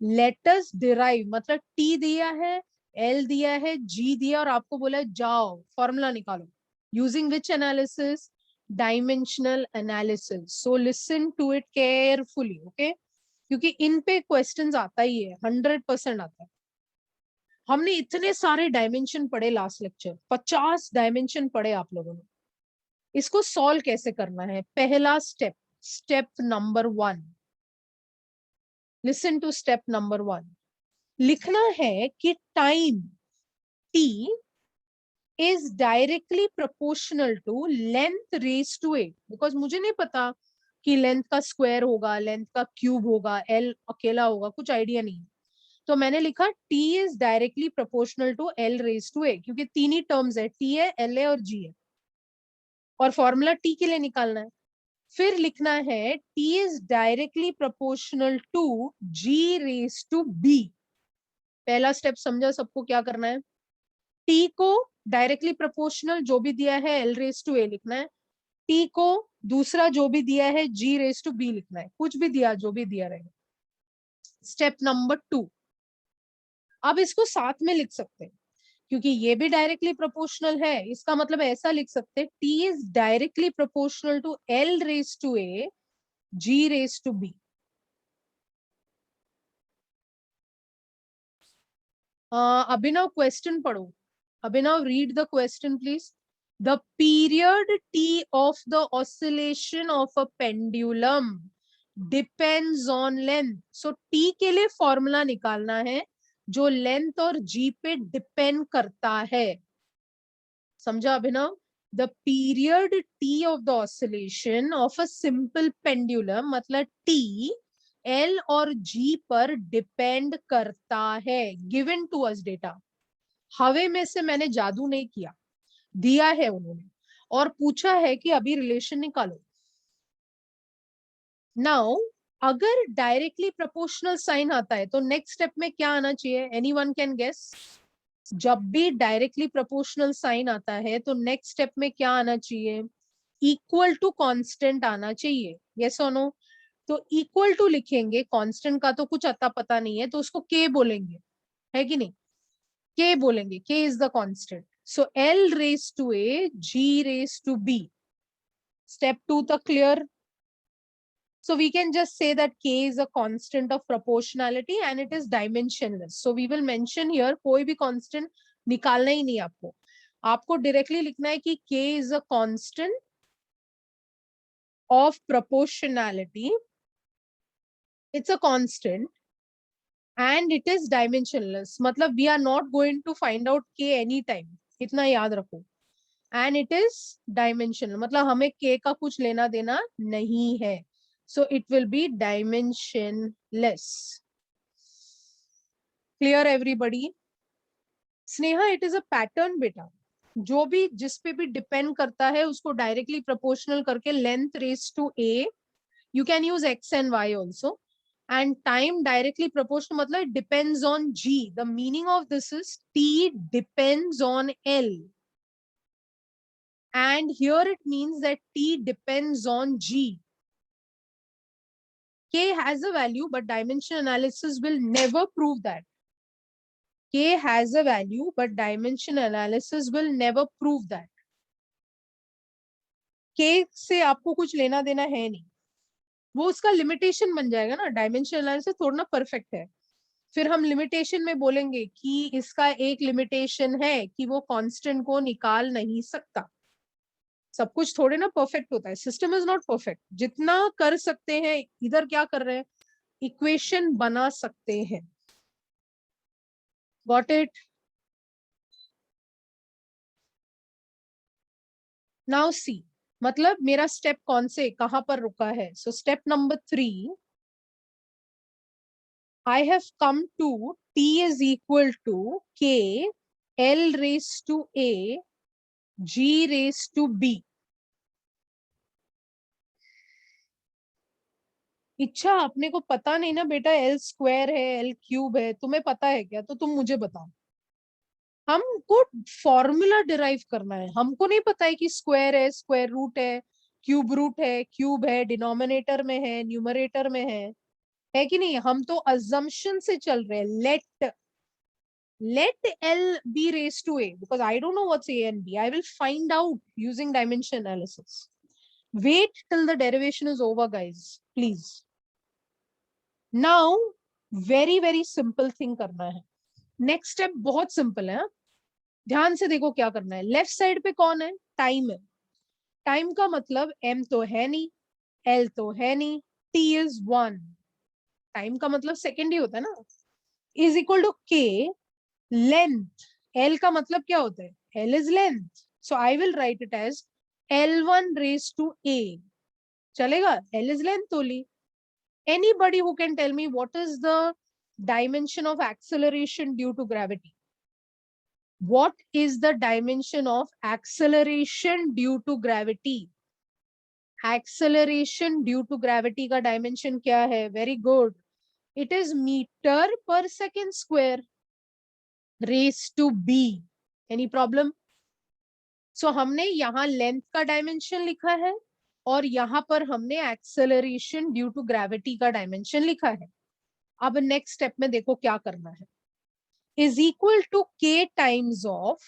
Let us derive मतलब T दिया है, L दिया है, G दिया और आपको बोला है जाओ फॉर्मूला निकालो. Using which analysis? Dimensional analysis. So listen to it carefully, okay? क्योंकि इन पे क्वेश्चंस आता ही है, 100% आता है. हमने इतने सारे डायमेंशन पढ़े लास्ट लेक्चर, 50 डायमेंशन पढ़े आप लोगों ने. इसको सॉल्व कैसे करना है? पहला step, step number 1. Listen to step number 1. लिखना है कि time t is directly proportional to length raised to 8. Because मुझे नहीं पता कि लेंथ का स्क्वायर होगा, लेंथ का क्यूब होगा, l अकेला होगा, कुछ आइडिया नहीं. तो मैंने लिखा t is directly proportional to l raised to a, क्योंकि तीन ही टर्म्स है, t है, l है और g है, और फॉर्मूला t के लिए निकालना है. फिर लिखना है t is directly proportional to g raised to b. पहला स्टेप समझा सबको क्या करना है? t को डायरेक्टली प्रोपोर्शनल जो भी दिया है l रेज टू a लिखना है, t को दूसरा जो भी दिया है g रेज टू b लिखना है, कुछ भी दिया जो भी दिया रहेगा. Step number 2. अब इसको साथ में लिख सकते हैं क्योंकि ये भी डायरेक्टली प्रोपोर्शनल है, इसका मतलब ऐसा लिख सकते हैं t is directly proportional to l raise to a g raise to b. Abhinav question पढ़ो. Abhinav, read the question, please. The period t of the oscillation of a pendulum depends on length. So t के लिए फॉर्मूला निकालना है जो लेंथ और g पे डिपेंड करता है. समझा अभिनव? The period t of the oscillation of a simple pendulum मतलब t l और g पर डिपेंड करता है. Given to us data. हवे में से मैंने जादू नहीं किया, दिया है उन्होंने और पूछा है कि अभी रिलेशन निकालो. नाउ अगर डायरेक्टली प्रोपोर्शनल साइन आता है तो नेक्स्ट स्टेप में क्या आना चाहिए? Anyone can guess? जब भी डायरेक्टली प्रोपोर्शनल साइन आता है तो नेक्स्ट स्टेप में क्या आना चाहिए? इक्वल टू कांस्टेंट आना चाहिए. यस और नो? तो इक्वल टू लिखेंगे, कांस्टेंट का तो कुछ अता पता नहीं है तो उसको के बोलेंगे, है कि नहीं? k बोलेंगे, k is the constant. So l raised to a, g raised to b. Step 2 तक clear? So we can just say that k is a constant of proportionality and it is dimensionless. So we will mention here कोई भी constant निकालना ही नहीं आपको. आपको directly लिखना है कि k is a constant of proportionality. It's a constant. And it is dimensionless. मतलब we are not going to find out k anytime. इतना याद रखो. And it is dimensional. मतलब हमें k का कुछ लेना देना नहीं है. So it will be dimensionless. Clear everybody? Sneha, it is a pattern बेटा. जो भी जिस पे भी डिपेंड करता है उसको डायरेक्टली प्रोपोर्शनल करके length raise to a. You can use x and y also. And time directly proportional matlab it depends on g. The meaning of this is t depends on l, and here it means that t depends on g. K has a value but dimension analysis will never prove that. K has a value but dimension analysis will never prove that. K से आपको कुछ लेना देना है नहीं, वो उसका लिमिटेशन बन जाएगा ना. डायमेंशन एनालिसिस थोड़ा ना परफेक्ट है. फिर हम लिमिटेशन में बोलेंगे कि इसका एक लिमिटेशन है कि वो कांस्टेंट को निकाल नहीं सकता. सब कुछ थोड़े ना परफेक्ट होता है. System is not perfect. जितना कर सकते हैं इधर क्या कर रहे हैं? इक्वेशन बना सकते हैं. Got it? नाउ सी, मतलब मेरा स्टेप कौन से कहां पर रुका है? So step number 3, I have come to t is equal to k l raised to a g raised to b. इच्छा, अपने को पता नहीं ना बेटा, एल स्क्वायर है, एल क्यूब है, तुम्हें पता है क्या? तो तुम मुझे बताओ। हमको फॉर्मूला डिराइव करना है, हमको नहीं पता है कि स्क्वायर है, स्क्वायर रूट है, क्यूब है, डिनोमिनेटर में है, न्यूमरेटर में है कि नहीं? हम तो अजम्पशन से चल रहे हैं। let L be raised to A, because I don't know what's A and B. I will find out using dimension analysis. Wait till the derivation is over, guys, please. Now, very simple thing करना है. Next step बहुत simple है. ध्यान से देखो क्या करना है. लेफ्ट साइड पे कौन है? टाइम है. टाइम का मतलब m तो है नहीं, l तो है नहीं, t is 1. टाइम का मतलब सेकेंड ही होता है ना. Is equal to k length. l का मतलब क्या होता है? l is length. So I will write it as L1 raised to a. चलेगा? l is length only. Anybody who can tell me what is the dimension of acceleration due to gravity? What is the dimension of acceleration due to gravity? Acceleration due to gravity का dimension क्या है? Very good. It is meter per second square raised to b. Any problem? So हमने यहाँ लेंथ का डायमेंशन लिखा है और यहाँ पर हमने एक्सेलरेशन ड्यू टू ग्रेविटी का डायमेंशन लिखा है. अब नेक्स्ट स्टेप में देखो क्या करना है. Is equal to k times of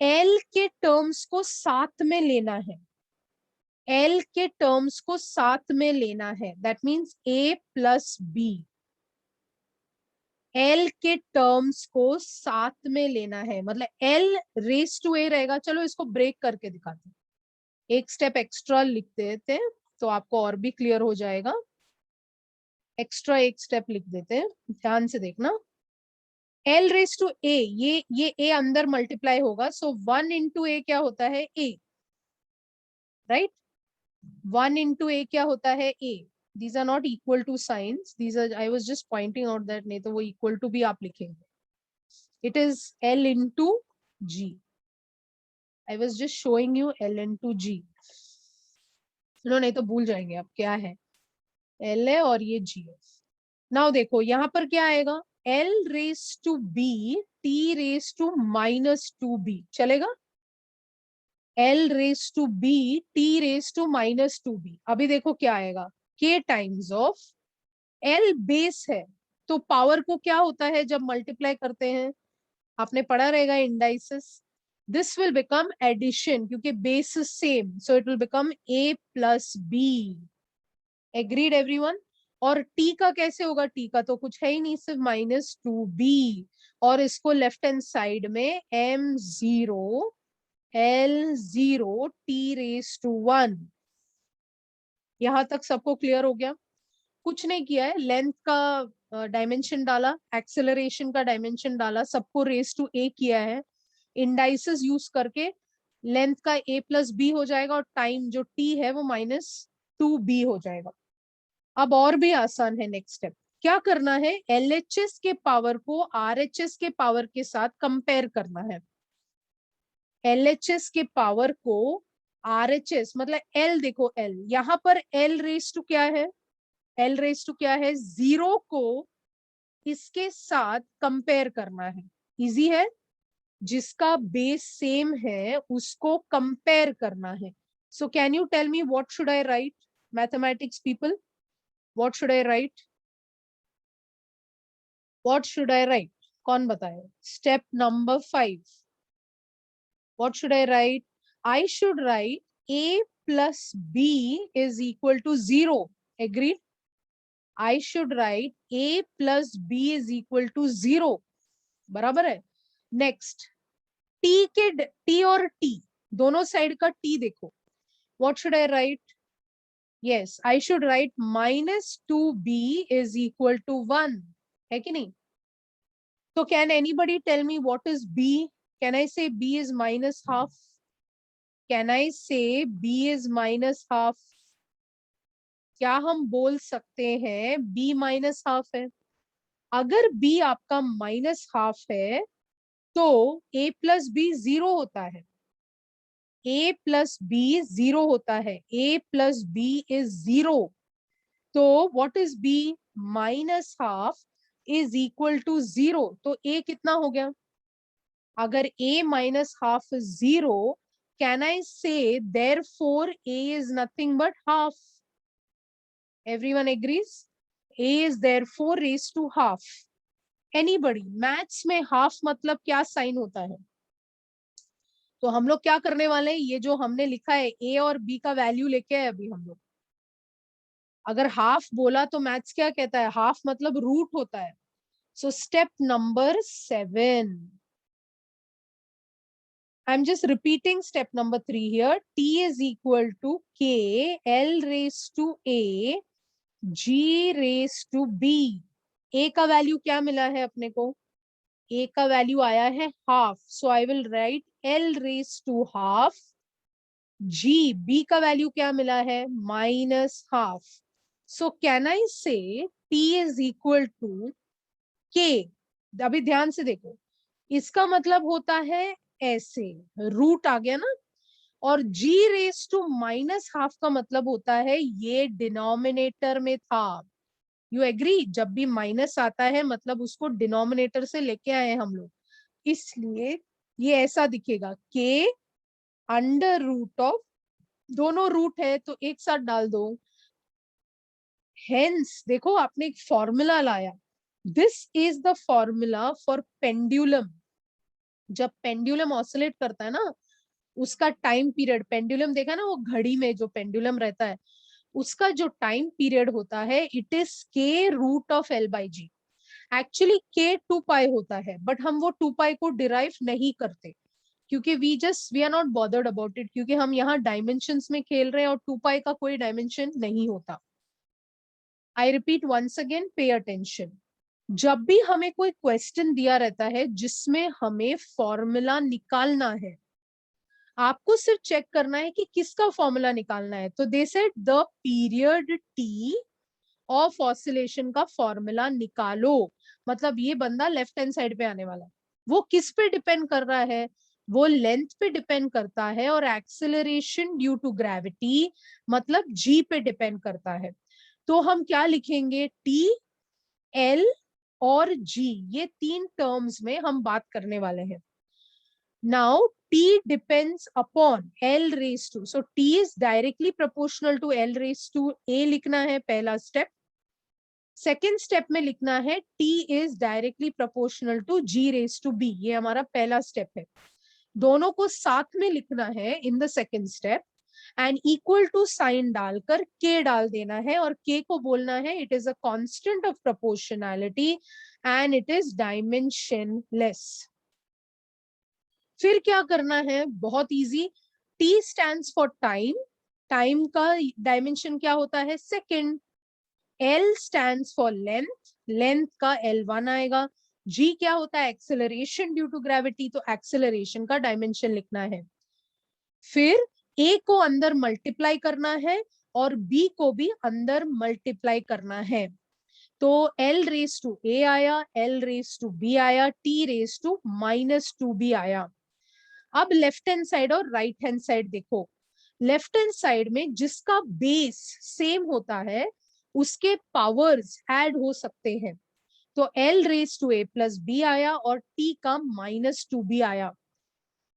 l के टर्म्स को साथ में लेना है. l के टर्म्स को साथ में लेना है. That means a plus b. L के टर्म्स को साथ में लेना है, मतलब L रेस टू A रहेगा. चलो इसको ब्रेक करके दिखाते हैं. एक स्टेप एक्स्ट्रा लिख देते हैं तो आपको और भी क्लियर हो जाएगा. एक्स्ट्रा एक स्टेप लिख देते हैं, ध्यान से देखना. L रेस टू A, ये A अंदर मल्टीप्लाई होगा. सो 1 इंटू A क्या होता है? A, right. 1 इंटू A क्या होता है? A. These are not equal to signs. These are, I was just pointing out that नहीं तो वो equal to भी आप लिखेंगे. It is L into G. I was just showing you L into G. No नहीं तो भूल जाएंगे आप क्या है. L है और ये G है. नाउ देखो यहाँ पर क्या आएगा? L raise to B T raise to minus 2B. चलेगा? L raise to B T raise to minus 2B. अभी देखो क्या आएगा? K times of L base है तो पावर को क्या होता है जब मल्टीप्लाई करते हैं? आपने पढ़ा रहेगा indices. This will become addition क्योंकि base is same, so it will become a plus b. Agreed everyone? और t का कैसे होगा? t का तो कुछ है ही नहीं, सिर्फ -2b. और इसको लेफ्ट हैंड साइड में m0 L0 t raise to 1. यहां तक सबको क्लियर हो गया? कुछ नहीं किया है. लेंथ का डायमेंशन डाला, एक्सेलरेशन का डायमेंशन डाला, सबको रेस टू a किया है. इंडाइसेस यूज करके लेंथ का a प्लस बी हो जाएगा और टाइम जो t है वो -2b हो जाएगा. अब और भी आसान है. नेक्स्ट स्टेप क्या करना है? LHS के पावर को RHS के पावर के साथ कंपेयर करना है. LHS के पावर को RHS मतलब L, देखो L यहाँ पर L रेस टू क्या है? L रेस टू क्या है? 0 को इसके साथ कंपेयर करना है. इजी है. जिसका बेस सेम है उसको कंपेयर करना है. So can you tell me what should I write? Mathematics people, what should I write? What should I write? कौन बताए? Step number 5. What should I write? I should write a plus b is equal to 0. Agreed? I should write a plus b is equal to 0. बराबर है. नेक्स्ट t और t दोनों साइड का t देखो. What should I write? Yes, I should write -2b is equal to 1. है कि नहीं? So can anybody tell me what is b? Can I say b is -half? Can I say b is -half? क्या हम बोल सकते हैं b -half है? अगर b आपका -half है तो a प्लस b 0 होता है. a प्लस b 0 होता है. a plus b is 0. तो what is B? Minus half is equal to 0। तो ए कितना हो गया? अगर a minus half is 0, can I say therefore a is nothing but half? Everyone agrees? A is therefore raised to half. Anybody? Maths में हाफ मतलब क्या साइन होता है? तो हम लोग क्या करने वाले हैं, ये जो हमने लिखा है a और b का वैल्यू लेके आए अभी हम लोग। अगर हाफ बोला तो मैथ्स क्या कहता है? हाफ मतलब रूट होता है। So step number 7, I'm just repeating step number 3 here. T is equal to K L raised to A G raised to B. A का वैल्यू क्या मिला है अपने को? A का वैल्यू आया है half. So I will write L raised to half. G, B का वैल्यू क्या मिला है? Minus half. So can I say T is equal to K? अभी ध्यान से देखो, इसका मतलब होता है ऐसे, रूट आ गया ना, और g raise to minus half का मतलब होता है ये डिनोमिनेटर में था। You agree? जब भी माइनस आता है मतलब उसको डिनोमिनेटर से लेके आए हम लोग, इसलिए ये ऐसा दिखेगा k अंडर रूट ऑफ, दोनों रूट है तो एक साथ डाल दो, हेंस देखो आपने एक फॉर्मूला लाया, this is the formula for pendulum. जब पेंडुलम ऑसिलेट करता है ना, उसका टाइम पीरियड, पेंडुलम देखा ना, वो घड़ी में जो पेंडुलम रहता है उसका जो टाइम पीरियड होता है, it is K root of L by G. Actually K 2 पाई होता है, बट हम वो 2 पाई को डिराइव नहीं करते क्योंकि we are not bothered about it, क्योंकि हम यहाँ डायमेंशंस में खेल रहे हैं और 2 पाई का कोई डायमेंशन नहीं होता। I repeat once again, pay attention. जब भी हमें कोई क्वेश्चन दिया रहता है जिसमें हमें फॉर्मूला निकालना है, आपको सिर्फ चेक करना है कि किसका फॉर्मूला निकालना है। तो they said the period T of oscillation का फॉर्मूला निकालो, मतलब ये बंदा लेफ्ट हैंड साइड पे आने वाला है। वो किस पे डिपेंड कर रहा है? वो लेंथ पे डिपेंड करता है, और एक्सेलरेशन ड्यू टू ग्रेविटी मतलब जी पे डिपेंड करता है। तो हम क्या लिखेंगे? टी, एल और जी, ये 3 टर्म्स में हम बात करने वाले हैं। Now T depends upon L raised to, so T is directly proportional to L raised to A लिखना है पहला स्टेप। सेकेंड स्टेप में लिखना है T is directly proportional to G raised to B, ये हमारा पहला स्टेप है। दोनों को साथ में लिखना है in the second step, and equal to sign डालकर K डाल देना है, और K को बोलना है it is a constant of proportionality and it is dimensionless. फिर क्या करना है? बहुत easy, T stands for time, time का डायमेंशन क्या होता है? Second. L stands for length, length का L1 आएगा। G क्या होता है? एक्सेलरेशन ड्यू टू ग्रेविटी, तो एक्सेलरेशन का डायमेंशन लिखना है। फिर A को अंदर मल्टीप्लाई करना है और B को भी अंदर मल्टीप्लाई करना है। तो L रेस टू A आया, L रेस टू B आया, T रेस टू -2B आया। अब लेफ्ट हैंड साइड और राइट हैंड साइड देखो। लेफ्ट हैंड साइड में जिसका बेस सेम होता है उसके पावर्स ऐड हो सकते हैं। तो L raise to A plus B आया और T का -2B आया।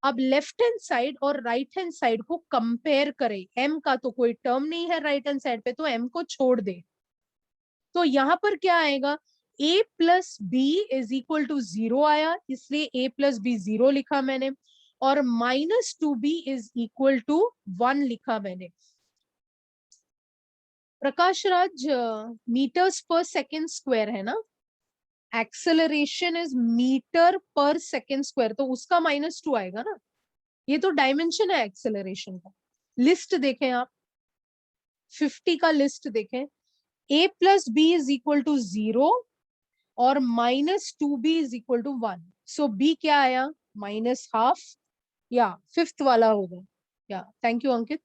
अब लेफ्ट हैंड साइड और राइट हैंड साइड को कंपेयर करें। M का तो कोई टर्म नहीं है राइट हैंड साइड पे, तो M को छोड़ दे। तो यहां पर क्या आएगा? A plus B is equal to 0 आया, इसलिए A प्लस बी 0 लिखा मैंने, और -2B इज इक्वल टू 1 लिखा मैंने। प्रकाश राज, मीटर्स पर सेकेंड स्क्वायर है ना, एक्सेलरेशन इज मीटर पर सेकेंड स्क्वायर, तो उसका -2 आएगा ना। ये तो डायमेंशन है एक्सेलरेशन का। लिस्ट देखें आप, 50 का लिस्ट देखें। A plus B is equal to 0 और -2B is equal to 1। So B क्या आया? -हाफ, या फिफ्थ वाला होगा। या थैंक यू अंकित।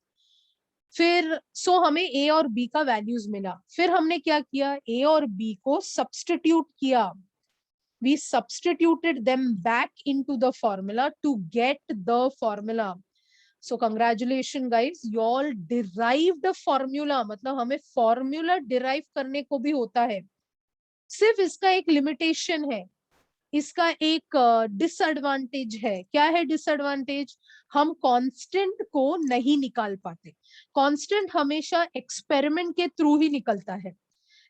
फिर हमें A और B का वैल्यूज मिला। फिर हमने क्या किया? A और B को सब्स्टिट्यूट किया। We substituted them back into the formula to get the formula. So congratulations guys, you all derived a formula. मतलब हमें फॉर्मूला डिराइव करने को भी होता है. सिर्फ इसका एक लिमिटेशन है, इसका एक डिसएडवांटेज है. क्या है डिसएडवांटेज? हम कांस्टेंट को नहीं निकाल पाते. कांस्टेंट हमेशा एक्सपेरिमेंट के थ्रू ही निकलता है.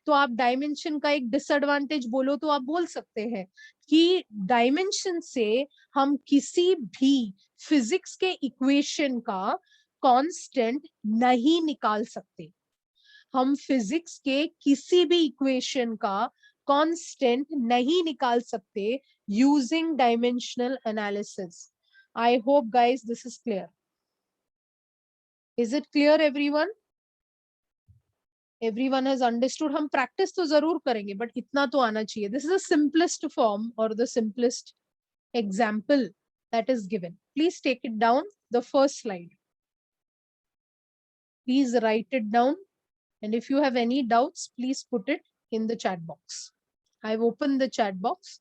तो आप डायमेंशन का एक डिसएडवांटेज बोलो तो आप बोल सकते हैं कि डायमेंशन से हम किसी भी फिजिक्स के इक्वेशन का कांस्टेंट नहीं निकाल सकते. हम फिजिक्स के किसी भी इक्वेशन का कांस्टेंट नहीं निकाल सकते using dimensional analysis. I hope guys this is clear. Is it clear everyone? Everyone has understood. हम प्रैक्टिस तो जरूर करेंगे बट इतना तो आना चाहिए. This is the simplest form और the simplest example that is given. Please take it down, the first slide. Please write it down, and if you have any doubts, please put it in the chat box. I've opened the chat box.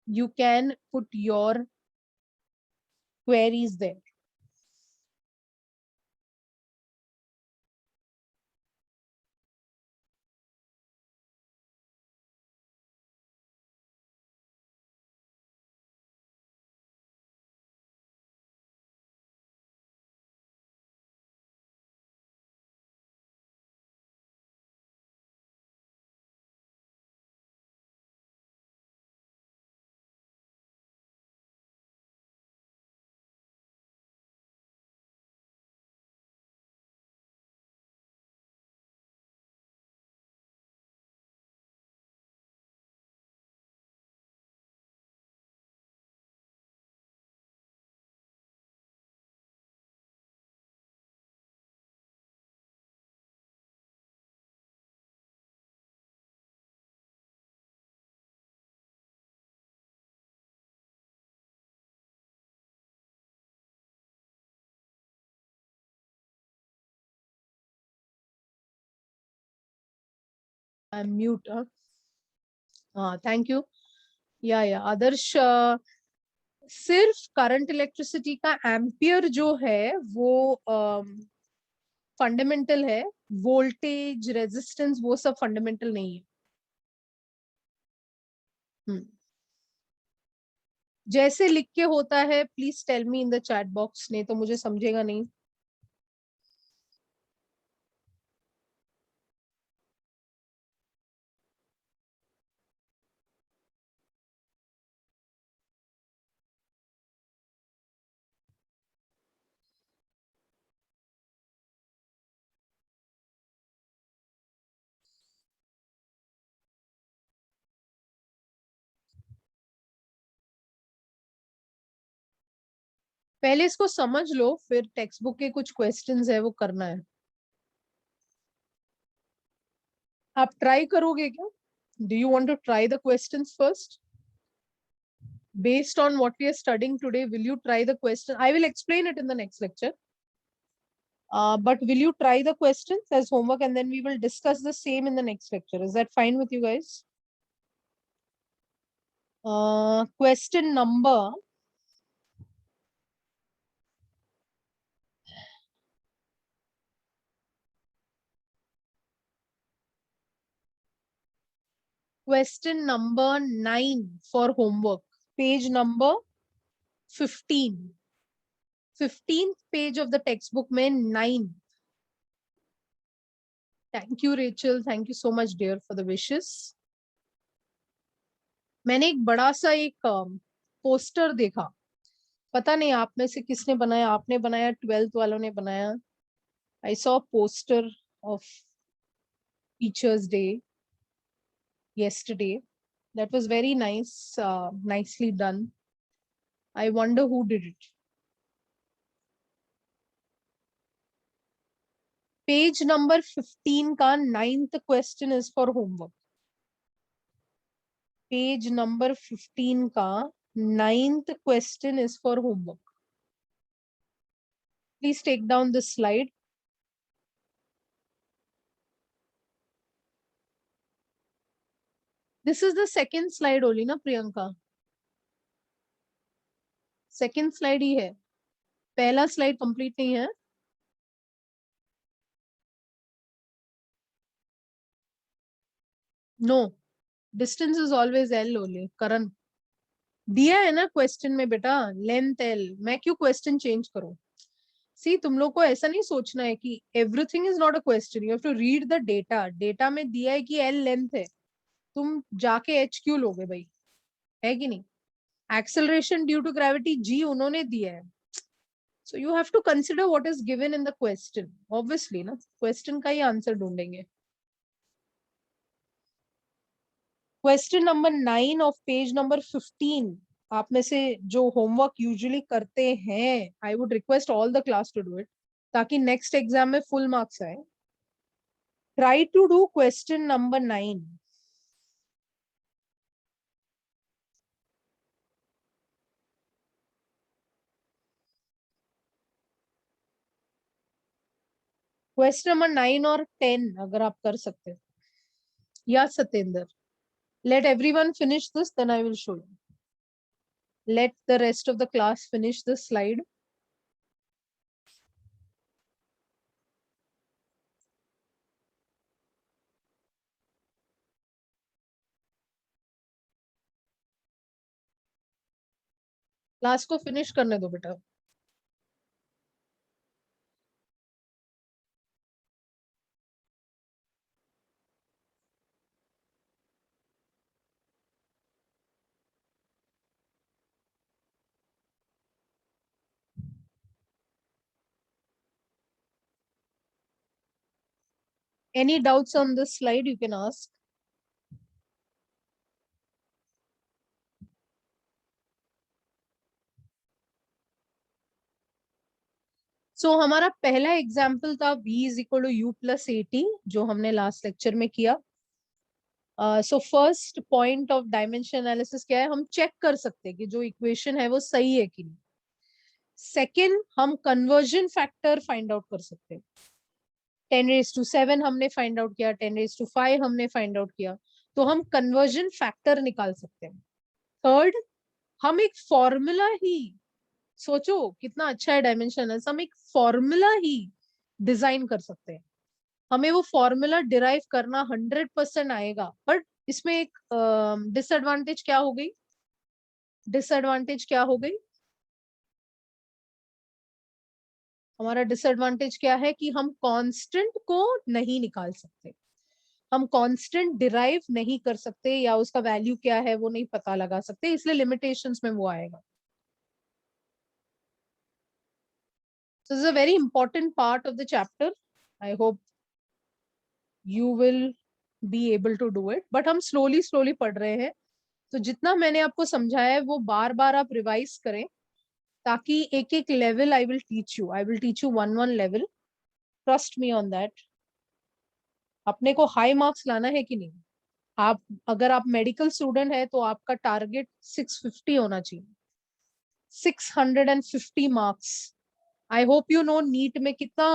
You can put your queries there. I'm mute. Thank you. या आदर्श, सिर्फ करंट इलेक्ट्रिसिटी का एम्पियर जो है वो फंडामेंटल है. वोल्टेज, रेजिस्टेंस, वो सब फंडामेंटल नहीं है. जैसे लिख के होता है please tell me in the chat box, नहीं तो मुझे समझेगा नहीं. पहले इसको समझ लो, फिर टेक्स्ट बुक के कुछ क्वेश्चंस है वो करना है. आप ट्राई करोगे क्या? Do you want to try the questions first? Based on what we are studying today, will you try the question? I will explain it in the next lecture. But will you try the questions as homework, and then we will discuss the same in the next lecture? Is that fine with you guys? Question number question number 9 for homework. Page number 15. 15th page of the textbook mein 9. Thank you, Rachel. Thank you so much, dear, for the wishes. मैंने एक बड़ा सा एक पोस्टर देखा. पता नहीं आप में से किसने बनाया. आपने बनाया, 12th वालों ने बनाया. I saw a poster of Teachers' Day yesterday. That was very nice, nicely done. I wonder who did it. Page number 15 का 9th question is for homework. Page number 15 का 9th question is for homework. Please take down this slide. This is the second slide only, na Priyanka? Second slide ही है. पहला स्लाइड कंप्लीट नहीं है? No, distance is always L only. Karan, दिया है ना क्वेश्चन में बेटा, लेंथ एल। मैं क्यों क्वेश्चन चेंज करूं? सी, तुम लोग को ऐसा नहीं सोचना है कि everything is not a question, you have to read the data. Data में दिया है कि एल लेंथ है, तुम जाके एच क्यों लोगे भाई? है कि नहीं? Acceleration due to gravity G उन्होंने दिया है, so you have to consider what is given in the question. Obviously ना, क्वेश्चन का ही आंसर ढूंढेंगे। Question number 9 of page number 15। आप में से जो होमवर्क यूजुअली करते हैं, I would request all the class to do it, ताकि नेक्स्ट एग्जाम में फुल मार्क्स आए। Try to do question number 9। Question number 9 और 10 अगर आप कर सकते हैं, या Satendra. Let everyone finish this, then I will show you. Let the rest of the class finish this slide. Class को फिनिश करने दो बेटा। Any doubts on this slide you can ask. So हमारा पहला एग्जाम्पल था v is equal to u plus 80, जो हमने लास्ट लेक्चर में किया। So first point of dimension analysis क्या है? हम चेक कर सकते हैं कि जो इक्वेशन है वो सही है कि नहीं। सेकेंड, हम कन्वर्जन फैक्टर फाइंड आउट कर सकते हैं। 10⁻⁷ हमने फाइंड आउट किया, 10⁵ हमने फाइंड आउट किया, तो हम कन्वर्जन फैक्टर निकाल सकते हैं। थर्ड, हम एक फॉर्मूला ही, सोचो कितना अच्छा है डायमेंशन, हम एक फॉर्मूला ही डिजाइन कर सकते हैं। हमें वो फॉर्मूला डिराइव करना 100% आएगा, बट इसमें एक डिसएडवांटेज क्या हो गई? डिसएडवांटेज क्या हो गई? हमारा डिसएडवांटेज क्या है कि हम कांस्टेंट को नहीं निकाल सकते, हम कांस्टेंट डिराइव नहीं कर सकते, या उसका वैल्यू क्या है वो नहीं पता लगा सकते, इसलिए लिमिटेशंस में वो आएगा। So this is a very important part of the chapter. I hope you will be able to do it. But हम slowly पढ़ रहे हैं, तो जितना मैंने आपको समझाया है वो बार बार आप रिवाइज करें, ताकि एक एक level I will teach you, I will teach you one level. Trust me on that. अपने को हाई मार्क्स लाना है कि नहीं? आप, अगर आप मेडिकल स्टूडेंट है तो आपका टारगेट 650 होना चाहिए, 650 marks. I hope you know NEET में कितना,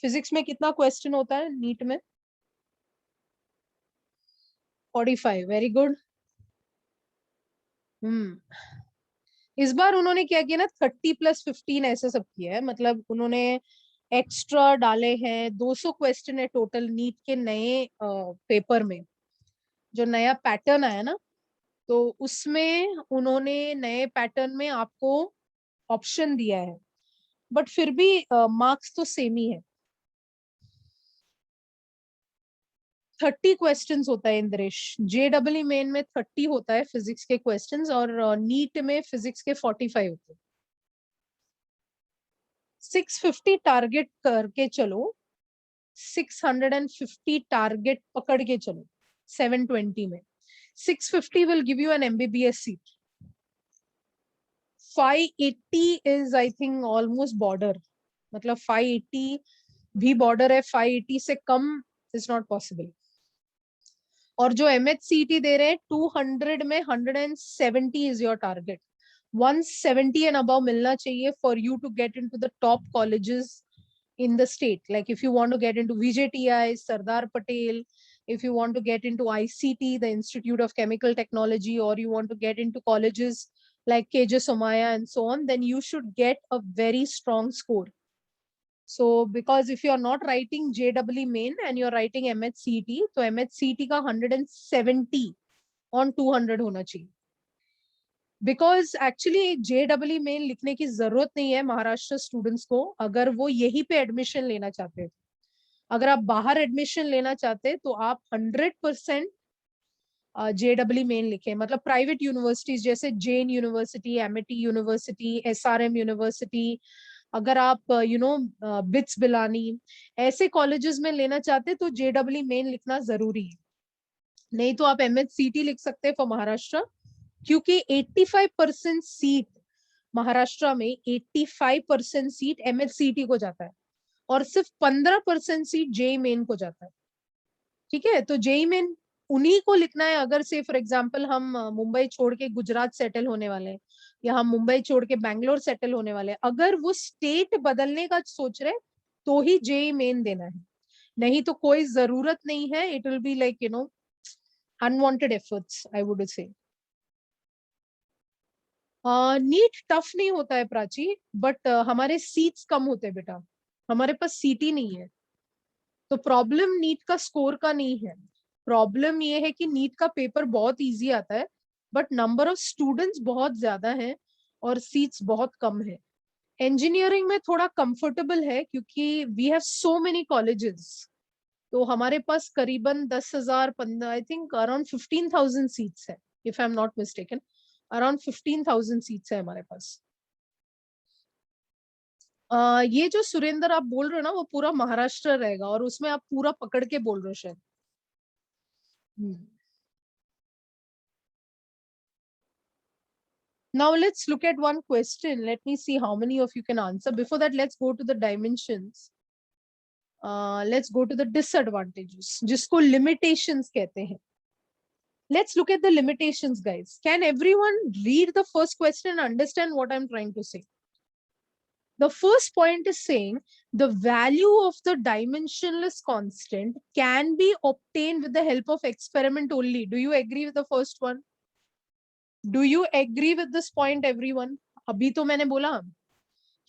फिजिक्स में कितना क्वेश्चन होता है नीट में? 45। Very good. इस बार उन्होंने क्या किया ना, 30+15 ऐसे सब किया है, मतलब उन्होंने एक्स्ट्रा डाले हैं। 200 क्वेश्चन है टोटल नीट के नए पेपर में, जो नया पैटर्न आया ना, तो उसमें उन्होंने नए पैटर्न में आपको ऑप्शन दिया है, बट फिर भी मार्क्स तो सेम ही है। 30 क्वेश्चंस होता है इंद्रेश, JEE मेन में 30 होता है फिजिक्स के क्वेश्चंस, और नीट में फिजिक्स के 45 होते हैं। 650 टारगेट करके चलो, 650 टारगेट पकड़ के चलो 720 में। 650 will give you an MBBS seat. 580 is I think almost border, मतलब 580 भी border है, 580 से कम is not possible। और जो MHCT दे रहे हैं 200 में 170 is your target। 170 and above मिलना चाहिए for you to get into the top colleges in the state. Like if you want to get into VJTI, Sardar Patel, if you want to get into ICT, the Institute of Chemical Technology, or you want to get into colleges like KJ Somaya and so on, then you should get a very strong score. So because if you are not writing JEE main and you are writing MHCT, तो MHCT का 170 on 200 होना चाहिए. बिकॉज एक्चुअली JEE मेन लिखने की जरूरत नहीं है महाराष्ट्र स्टूडेंट्स को, अगर वो यहीं पे एडमिशन लेना चाहते हैं. अगर आप बाहर एडमिशन लेना चाहते हैं तो आप 100% JEE मेन लिखें. मतलब प्राइवेट यूनिवर्सिटीज जैसे Jain university, Amity university, SRM university, अगर आप बिट्स बिलानी ऐसे कॉलेजेस में लेना चाहते तो JEE मेन लिखना जरूरी है. नहीं तो आप MHCT लिख सकते हैं फॉर महाराष्ट्र, क्योंकि 85% सीट महाराष्ट्र में 85% सीट MHCT को जाता है और सिर्फ 15% सीट JEE मेन को जाता है. ठीक है, तो JEE मेन उन्हीं को लिखना है. अगर से फॉर एग्जांपल हम मुंबई छोड़ के गुजरात सेटल होने वाले हैं, या हम मुंबई छोड़ के बैंगलोर सेटल होने वाले हैं, अगर वो स्टेट बदलने का सोच रहे तो ही JEE मेन देना है, नहीं तो कोई जरूरत नहीं है. It will be like unwanted efforts, I would say. NEET tough नहीं होता है प्राची, बट हमारे सीट्स कम होते हैं बेटा, हमारे पास सीट ही नहीं है. तो प्रॉब्लम नीट का स्कोर का नहीं है, प्रॉब्लम ये है कि नीट का पेपर बहुत इजी आता है, बट नंबर ऑफ स्टूडेंट्स बहुत ज्यादा है और सीट्स बहुत कम है. इंजीनियरिंग में थोड़ा कंफर्टेबल है क्योंकि we have so many colleges. तो हमारे पास करीबन 10,000 15, आई थिंक अराउंड 15,000 सीट्स है, if I am not mistaken. Around 15,000 seats है हमारे पास. ये जो सुरेंद्र आप बोल रहे हो ना, वो पूरा महाराष्ट्र रहेगा और उसमें आप पूरा पकड़ के बोल रहे हो शायद. Now let's look at one question. Let me see how many of you can answer. Before that, let's go to the dimensions. Let's go to the disadvantages, जिसको limitations कहते हैं. Let's look at the limitations, guys. Can everyone read the first question and understand what I'm trying to say? The first point is saying the value of the dimensionless constant can be obtained with the help of experiment only. Do you agree with the first one? Do you agree with this point, everyone? अभी तो मैंने बोला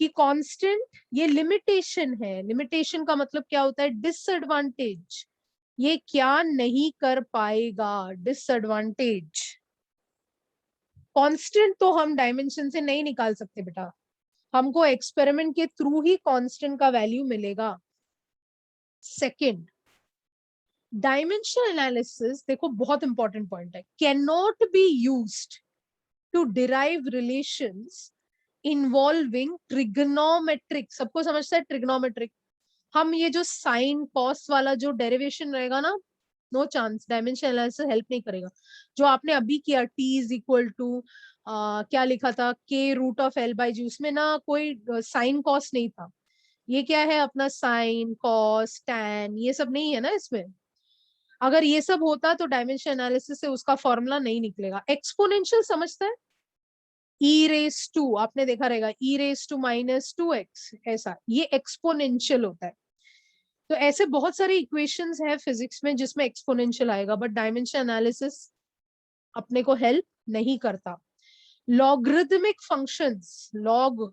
कि कांस्टेंट ये लिमिटेशन है. लिमिटेशन का मतलब क्या होता है? डिसएडवांटेज. ये क्या नहीं कर पाएगा? डिसएडवांटेज. कांस्टेंट तो हम डायमेंशन से नहीं निकाल सकते बेटा, हमको एक्सपेरिमेंट के थ्रू ही कांस्टेंट का वैल्यू मिलेगा. सेकंड, डायमेंशन एनालिसिस, देखो बहुत इंपॉर्टेंट पॉइंट है, can not be used to derive relations involving trigonometric. सबको समझता है ट्रिग्नोमेट्रिक? हम ये जो साइन कॉस वाला जो डेरिवेशन रहेगा ना, no chance, dimension analysis help नहीं करेगा. जो आपने अभी किया t इज इक्वल टू क्या लिखा था, k root of l by G, उसमें ना कोई साइन कॉस नहीं था. ये क्या है अपना साइन कॉस टैन, ये सब नहीं है ना इसमें. अगर ये सब होता तो डायमेंशन एनालिसिस से उसका फॉर्मूला नहीं निकलेगा. एक्सपोनेंशियल समझता है? e रेस टू आपने देखा रहेगा, e race to minus 2x, ऐसा ये एक्सपोनेंशियल होता है. तो ऐसे बहुत सारे इक्वेशंस है फिजिक्स में जिसमें एक्सपोनेंशियल आएगा, बट डायमेंशन एनालिसिस अपने को हेल्प नहीं करता. Logarithmic functions, log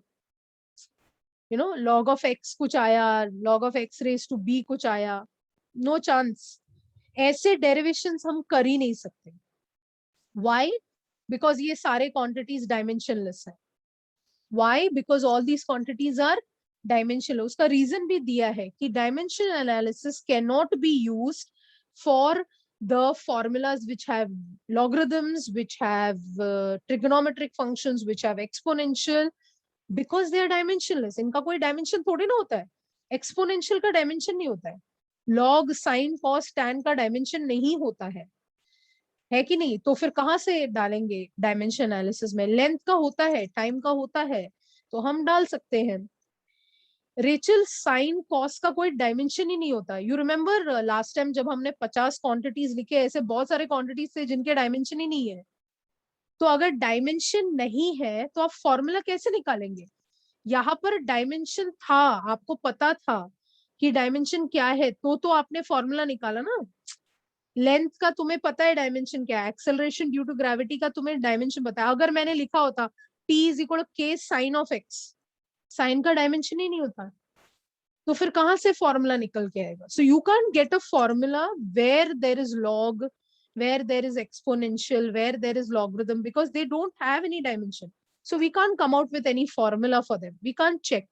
log of x कुछ आया, log of x raise to b कुछ आया, नो चांस. ऐसे डेरिवेशंस हम कर ही नहीं सकते. व्हाई? बिकॉज ये सारे क्वांटिटीज डायमेंशनलेस है. Why? Because all these quantities are dimensional. उसका रीजन भी दिया है कि dimension analysis can not be used for the formulas which have logarithms, which have trigonometric functions, which have exponential, because they are dimensionless. इनका कोई डायमेंशन थोड़ी ना होता है. एक्सपोनेंशियल का डायमेंशन नहीं होता है, लॉग साइन कॉस टैन का डायमेंशन नहीं होता है कि नहीं? तो फिर कहाँ से डालेंगे डायमेंशन एनालिसिस में? लेंथ का होता है, टाइम का होता है, तो हम डाल सकते हैं. रेचल, साइन कॉस का कोई डायमेंशन ही नहीं होता. यू रिमेम्बर लास्ट टाइम जब हमने 50 क्वांटिटीज लिखे, ऐसे बहुत सारे क्वांटिटीज थे जिनके डायमेंशन ही नहीं है. तो अगर डायमेंशन नहीं है तो आप फॉर्मूला कैसे निकालेंगे? यहाँ पर डायमेंशन था, आपको पता था कि डायमेंशन क्या है, तो आपने फॉर्मूला निकाला ना. लेंथ का तुम्हें पता है डायमेंशन क्या है, एक्सेलरेशन ड्यू टू ग्रेविटी का तुम्हें डायमेंशन पता है। अगर मैंने लिखा होता t इज इक्वल के साइन ऑफ एक्स, साइन का डायमेंशन ही नहीं होता, तो फिर कहां से फॉर्मूला निकल के आएगा? So you can get a formula where there is log, where there is exponential, where there is logarithm, because they don't have any dimension. So we can't come out with any formula for them. We can't check.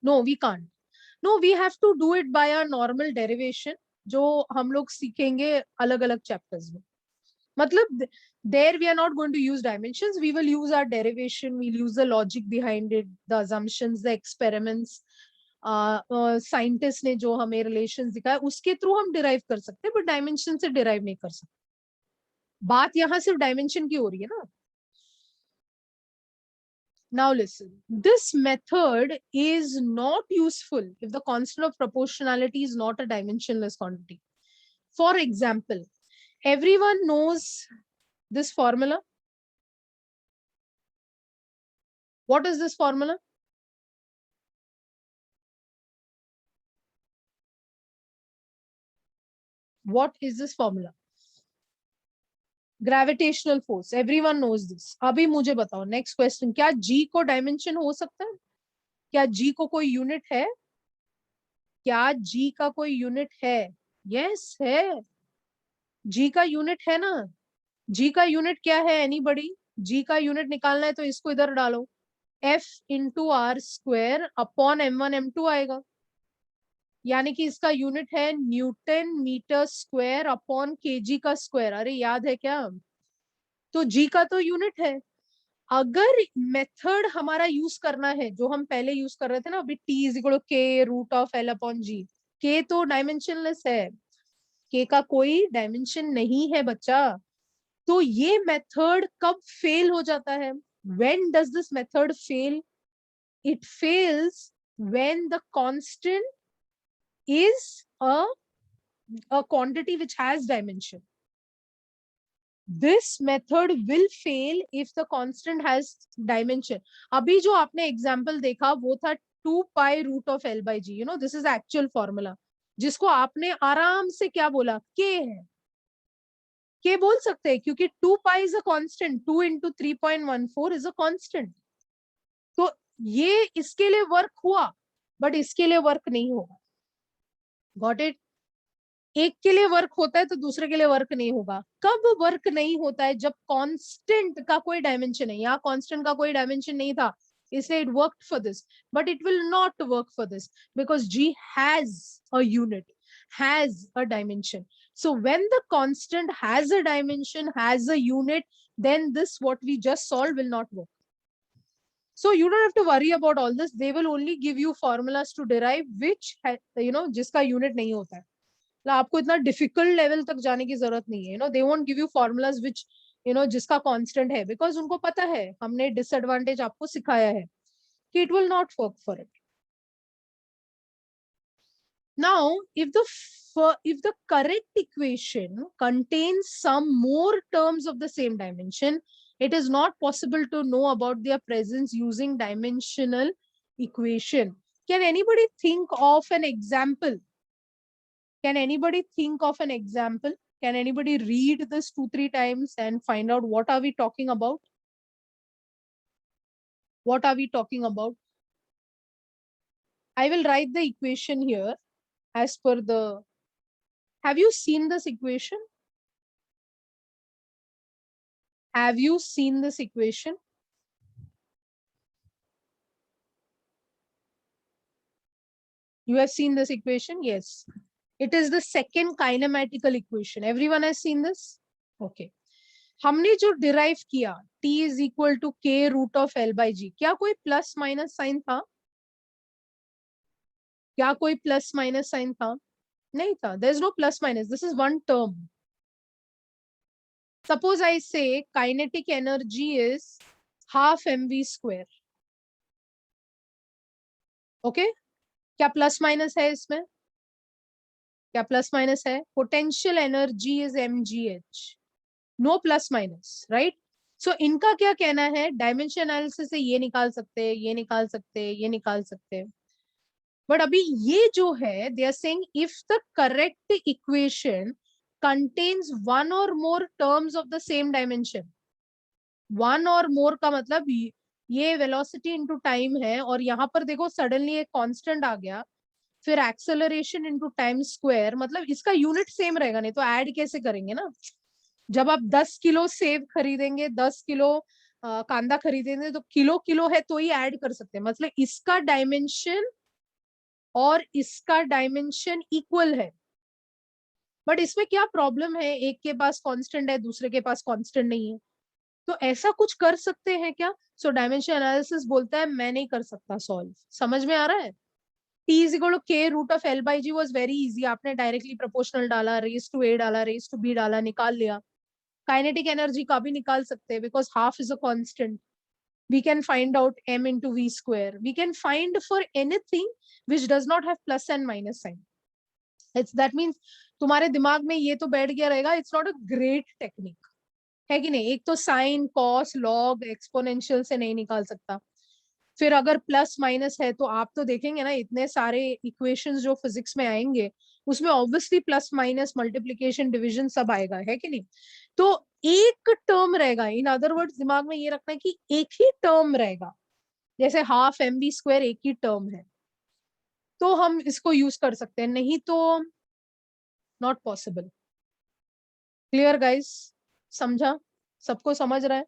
No, we can't. No, we have to do it by a normal derivation, जो हम लोग सीखेंगे अलग अलग चैप्टर्स में. मतलब there we are not going to use dimensions, we will use our derivation, we'll use the logic behind it, the assumptions, the experiments, scientist ने जो हमें रिलेशन दिखाया उसके थ्रू हम डिराइव कर सकते हैं, बट डायमेंशन से डिराइव नहीं कर सकते. बात यहां सिर्फ डायमेंशन की हो रही है ना. Now listen, this method is not useful if the constant of proportionality is not a dimensionless quantity. For example, everyone knows this formula. What is this formula? What is this formula? Gravitational force, everyone knows this. अभी मुझे बताओ, नेक्स्ट क्वेश्चन, क्या जी को डायमेंशन हो सकता है? क्या जी को कोई यूनिट है? क्या जी का कोई यूनिट है? यस है, जी का यूनिट है ना. जी का यूनिट क्या है एनीबॉडी? जी का यूनिट निकालना है तो इसको इधर डालो, F into R square upon m1 m2 आएगा, यानी कि इसका यूनिट है newton metre square upon kg का स्क्वायर. अरे याद है क्या? तो जी का तो यूनिट है. अगर मेथड हमारा यूज करना है जो हम पहले यूज कर रहे थे ना अभी, टी इज इक्वल के रूट ऑफ एल अपॉन जी, के तो डायमेंशनलेस है, के का कोई डायमेंशन नहीं है बच्चा. तो ये मेथड कब फेल हो जाता है? When does this method fail? It fails when the constant is a quantity which has dimension. This method will fail if the constant has dimension. अभी जो आपने एग्जाम्पल देखा वो था 2 pi root of L by G. You know this is actual formula, जिसको आपने आराम से क्या बोला, के है. के बोल सकते हैं क्योंकि 2 pi is a constant, 2 into 3.14 is a constant. तो ये इसके लिए वर्क हुआ, बट इसके लिए वर्क नहीं होगा. Got it? एक के लिए वर्क होता है तो दूसरे के लिए वर्क नहीं होगा. कब वर्क नहीं होता है? जब कांस्टेंट का कोई डायमेंशन है. यहाँ कांस्टेंट का कोई डायमेंशन नहीं था, इसलिए it worked for this, but it will not work for this because G has a unit, has a dimension. So when the constant has a dimension, has a unit, then this what we just solved will not work. So you don't have to worry about all this. They will only give you formulas to derive which जिसका unit नहीं होता है. आपको इतना डिफिकल्ट लेवल तक जाने की जरूरत नहीं है. They won't give you formulas which जिसका कांस्टेंट है, बिकॉज उनको पता है, हमने डिसएडवांटेज आपको सिखाया है कि it will not work for it. Now if the correct equation contains some more terms of the same dimension, it is not possible to know about their presence using dimensional equation. Can anybody think of an example? Can anybody think of an example? Can anybody read this 2-3 times and find out what are we talking about? What are we talking about? I will write the equation here as per the. Have you seen this equation? Have you seen this equation? You have seen this equation? Yes. It is the second kinematical equation. Everyone has seen this? Okay. हमने जो डिराइव किया t इज इक्वल टू के रूट ऑफ एल बाई जी, क्या कोई प्लस माइनस साइन था? क्या कोई प्लस माइनस साइन था? नहीं था. There is no plus minus. This is one term. Suppose I say kinetic energy is half mv square. Okay, क्या प्लस माइनस है इसमें? क्या प्लस माइनस है? Potential energy is mgh. No plus minus, right? So इनका क्या कहना है? डायमेंशन एनालिसिस से ये निकाल सकते हैं, ये निकाल सकते हैं, ये निकाल सकते हैं. बट अभी ये जो है, they are saying if the correct equation contains one or more terms of the same dimension, one or more का मतलब ये वेलोसिटी इनटू टाइम है, और यहाँ पर देखो सडनली एक कांस्टेंट आ गया, फिर एक्सेलरेशन इनटू टाइम स्क्वायर, मतलब इसका यूनिट सेम रहेगा, नहीं तो ऐड कैसे करेंगे ना। जब आप 10 किलो सेब खरीदेंगे, 10 किलो कांदा खरीदेंगे, तो किलो किलो है तो ही ऐड कर सकते हैं, मतलब इसका डायमेंशन और इसका डायमेंशन इक्वल है। बट इसमें क्या प्रॉब्लम है, एक के पास कांस्टेंट है, दूसरे के पास कांस्टेंट नहीं है, तो ऐसा कुछ कर सकते हैं क्या? सो डायमेंशन एनालिसिस बोलता है मैं नहीं कर सकता सॉल्व। समझ में आ रहा है? T is equal to k root of L by G was very easy, आपने डायरेक्टली प्रोपोर्शनल डाला, रेस टू a डाला, रेस टू b डाला, निकाल लिया। काइनेटिक एनर्जी का भी निकाल सकते हैं because half is a constant. We can find out m into v square. We can find for anything which does not have plus and minus sign. It's that means तुम्हारे दिमाग में ये तो बैठ गया रहेगा, it's not a great technique, है कि नहीं? एक तो साइन, कॉस, लॉग, एक्सपोनेंशियल से नहीं निकाल सकता, फिर अगर प्लस माइनस है तो आप तो देखेंगे ना इतने सारे इक्वेशंस जो फिजिक्स में आएंगे, उसमें obviously plus minus multiplication division सब आएगा, है कि नहीं? तो एक टर्म रहेगा, इन अदर वर्ड्स दिमाग में ये रखना है कि एक ही टर्म रहेगा, जैसे हाफ एम बी स्क्वायर एक ही टर्म है, तो हम इसको यूज कर सकते हैं, नहीं तो नॉट पॉसिबल। Clear guys? समझा? सबको समझ रहा है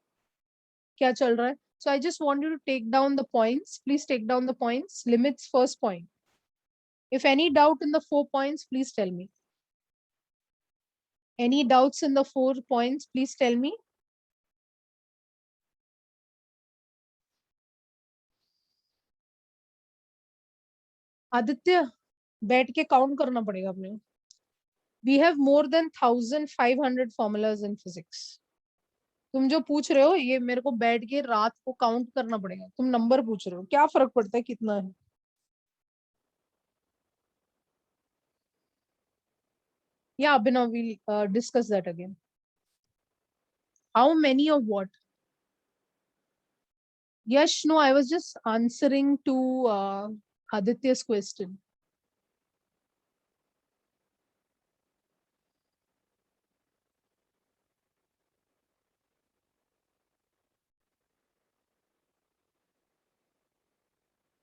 क्या चल रहा है? So I just want you to take down the points. Please take down the points. Limits first point. If any doubt in the 4 points, please tell me. Any doubts in the 4 points, please tell me. Aditya, बैठ के काउंट करना पड़ेगा अपने। We have more than 1500 formulas in physics. तुम जो पूछ रहे हो ये मेरे को बैठ के रात को काउंट करना पड़ेगा। तुम नंबर पूछ रहे हो, क्या फर्क पड़ता है कितना है? Yeah, Abhinav, we'll discuss that again. How many of what? Yes, no, I was just answering to Aditya's question.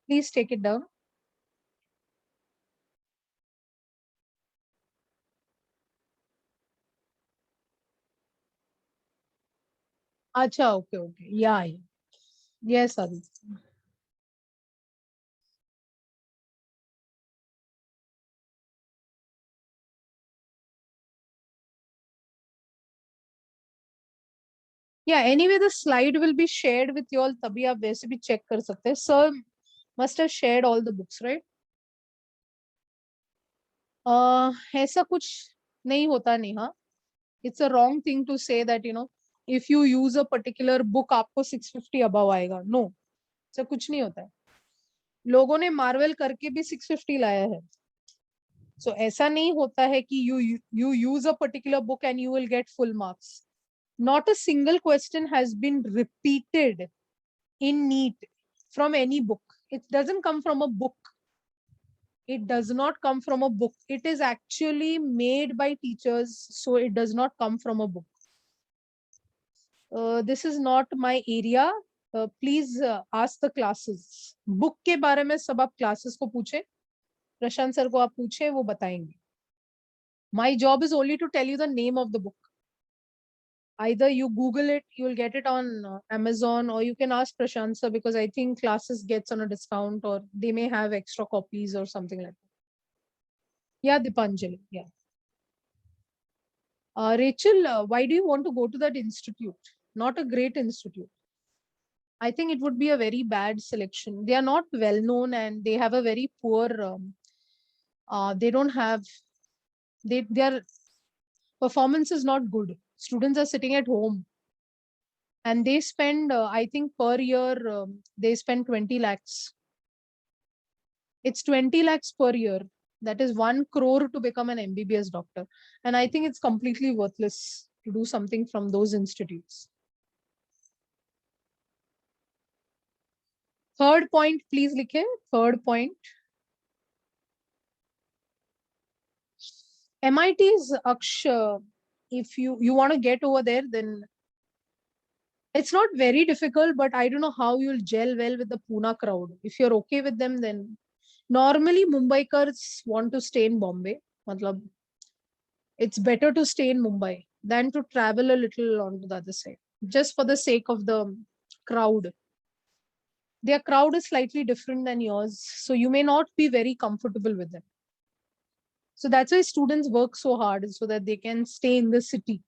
Please take it down. Acha, okay, okay. Yeah, yeah. Yes, Aditya. Yeah, anyway, the slide will be shared with you all. तभी आप वैसे भी check कर सकते हैं. Sir must have shared all the books, right? ऐसा कुछ नहीं होता Neha. It's a wrong thing to say that, you know, if you use a particular book, आपको 650 above आएगा. No, ऐसा कुछ नहीं होता है. लोगों ने मार्वल करके भी 650 लाया है. So ऐसा नहीं होता है कि you use a particular book and you will get full marks. Not a single question has been repeated in NEET from any book. It doesn't come from a book. It does not come from a book. It is actually made by teachers, so it does not come from a book. This is not my area. Please ask the classes. Book के बारे में सब आप classes को पूछे. प्रशांत सर को आप पूछे, वो बताएंगे. My job is only to tell you the name of the book. Either you Google it, you will get it on Amazon, or you can ask Prashant sir, because I think classes gets on a discount, or they may have extra copies or something like that. Yeah, Dipanjali. Yeah. Rachel, why do you want to go to that institute? Not a great institute. I think it would be a very bad selection. They are not well known and they have a very poor, they don't have, their performance is not good. Students are sitting at home and they spend, I think per year, they spend 20 lakhs. It's 20 lakhs per year. That is 1 crore to become an MBBS doctor. And I think it's completely worthless to do something from those institutes. Third point, please likhe. Third point. MIT's Aksh, if you want to get over there, then it's not very difficult, but I don't know how you'll gel well with the Pune crowd. If you're okay with them, then normally Mumbaikars want to stay in Bombay. Matlab, it's better to stay in Mumbai than to travel a little onto the other side, just for the sake of the crowd. Their crowd is slightly different than yours, so you may not be very comfortable with them. So that's why students work so hard so that they can stay in the city.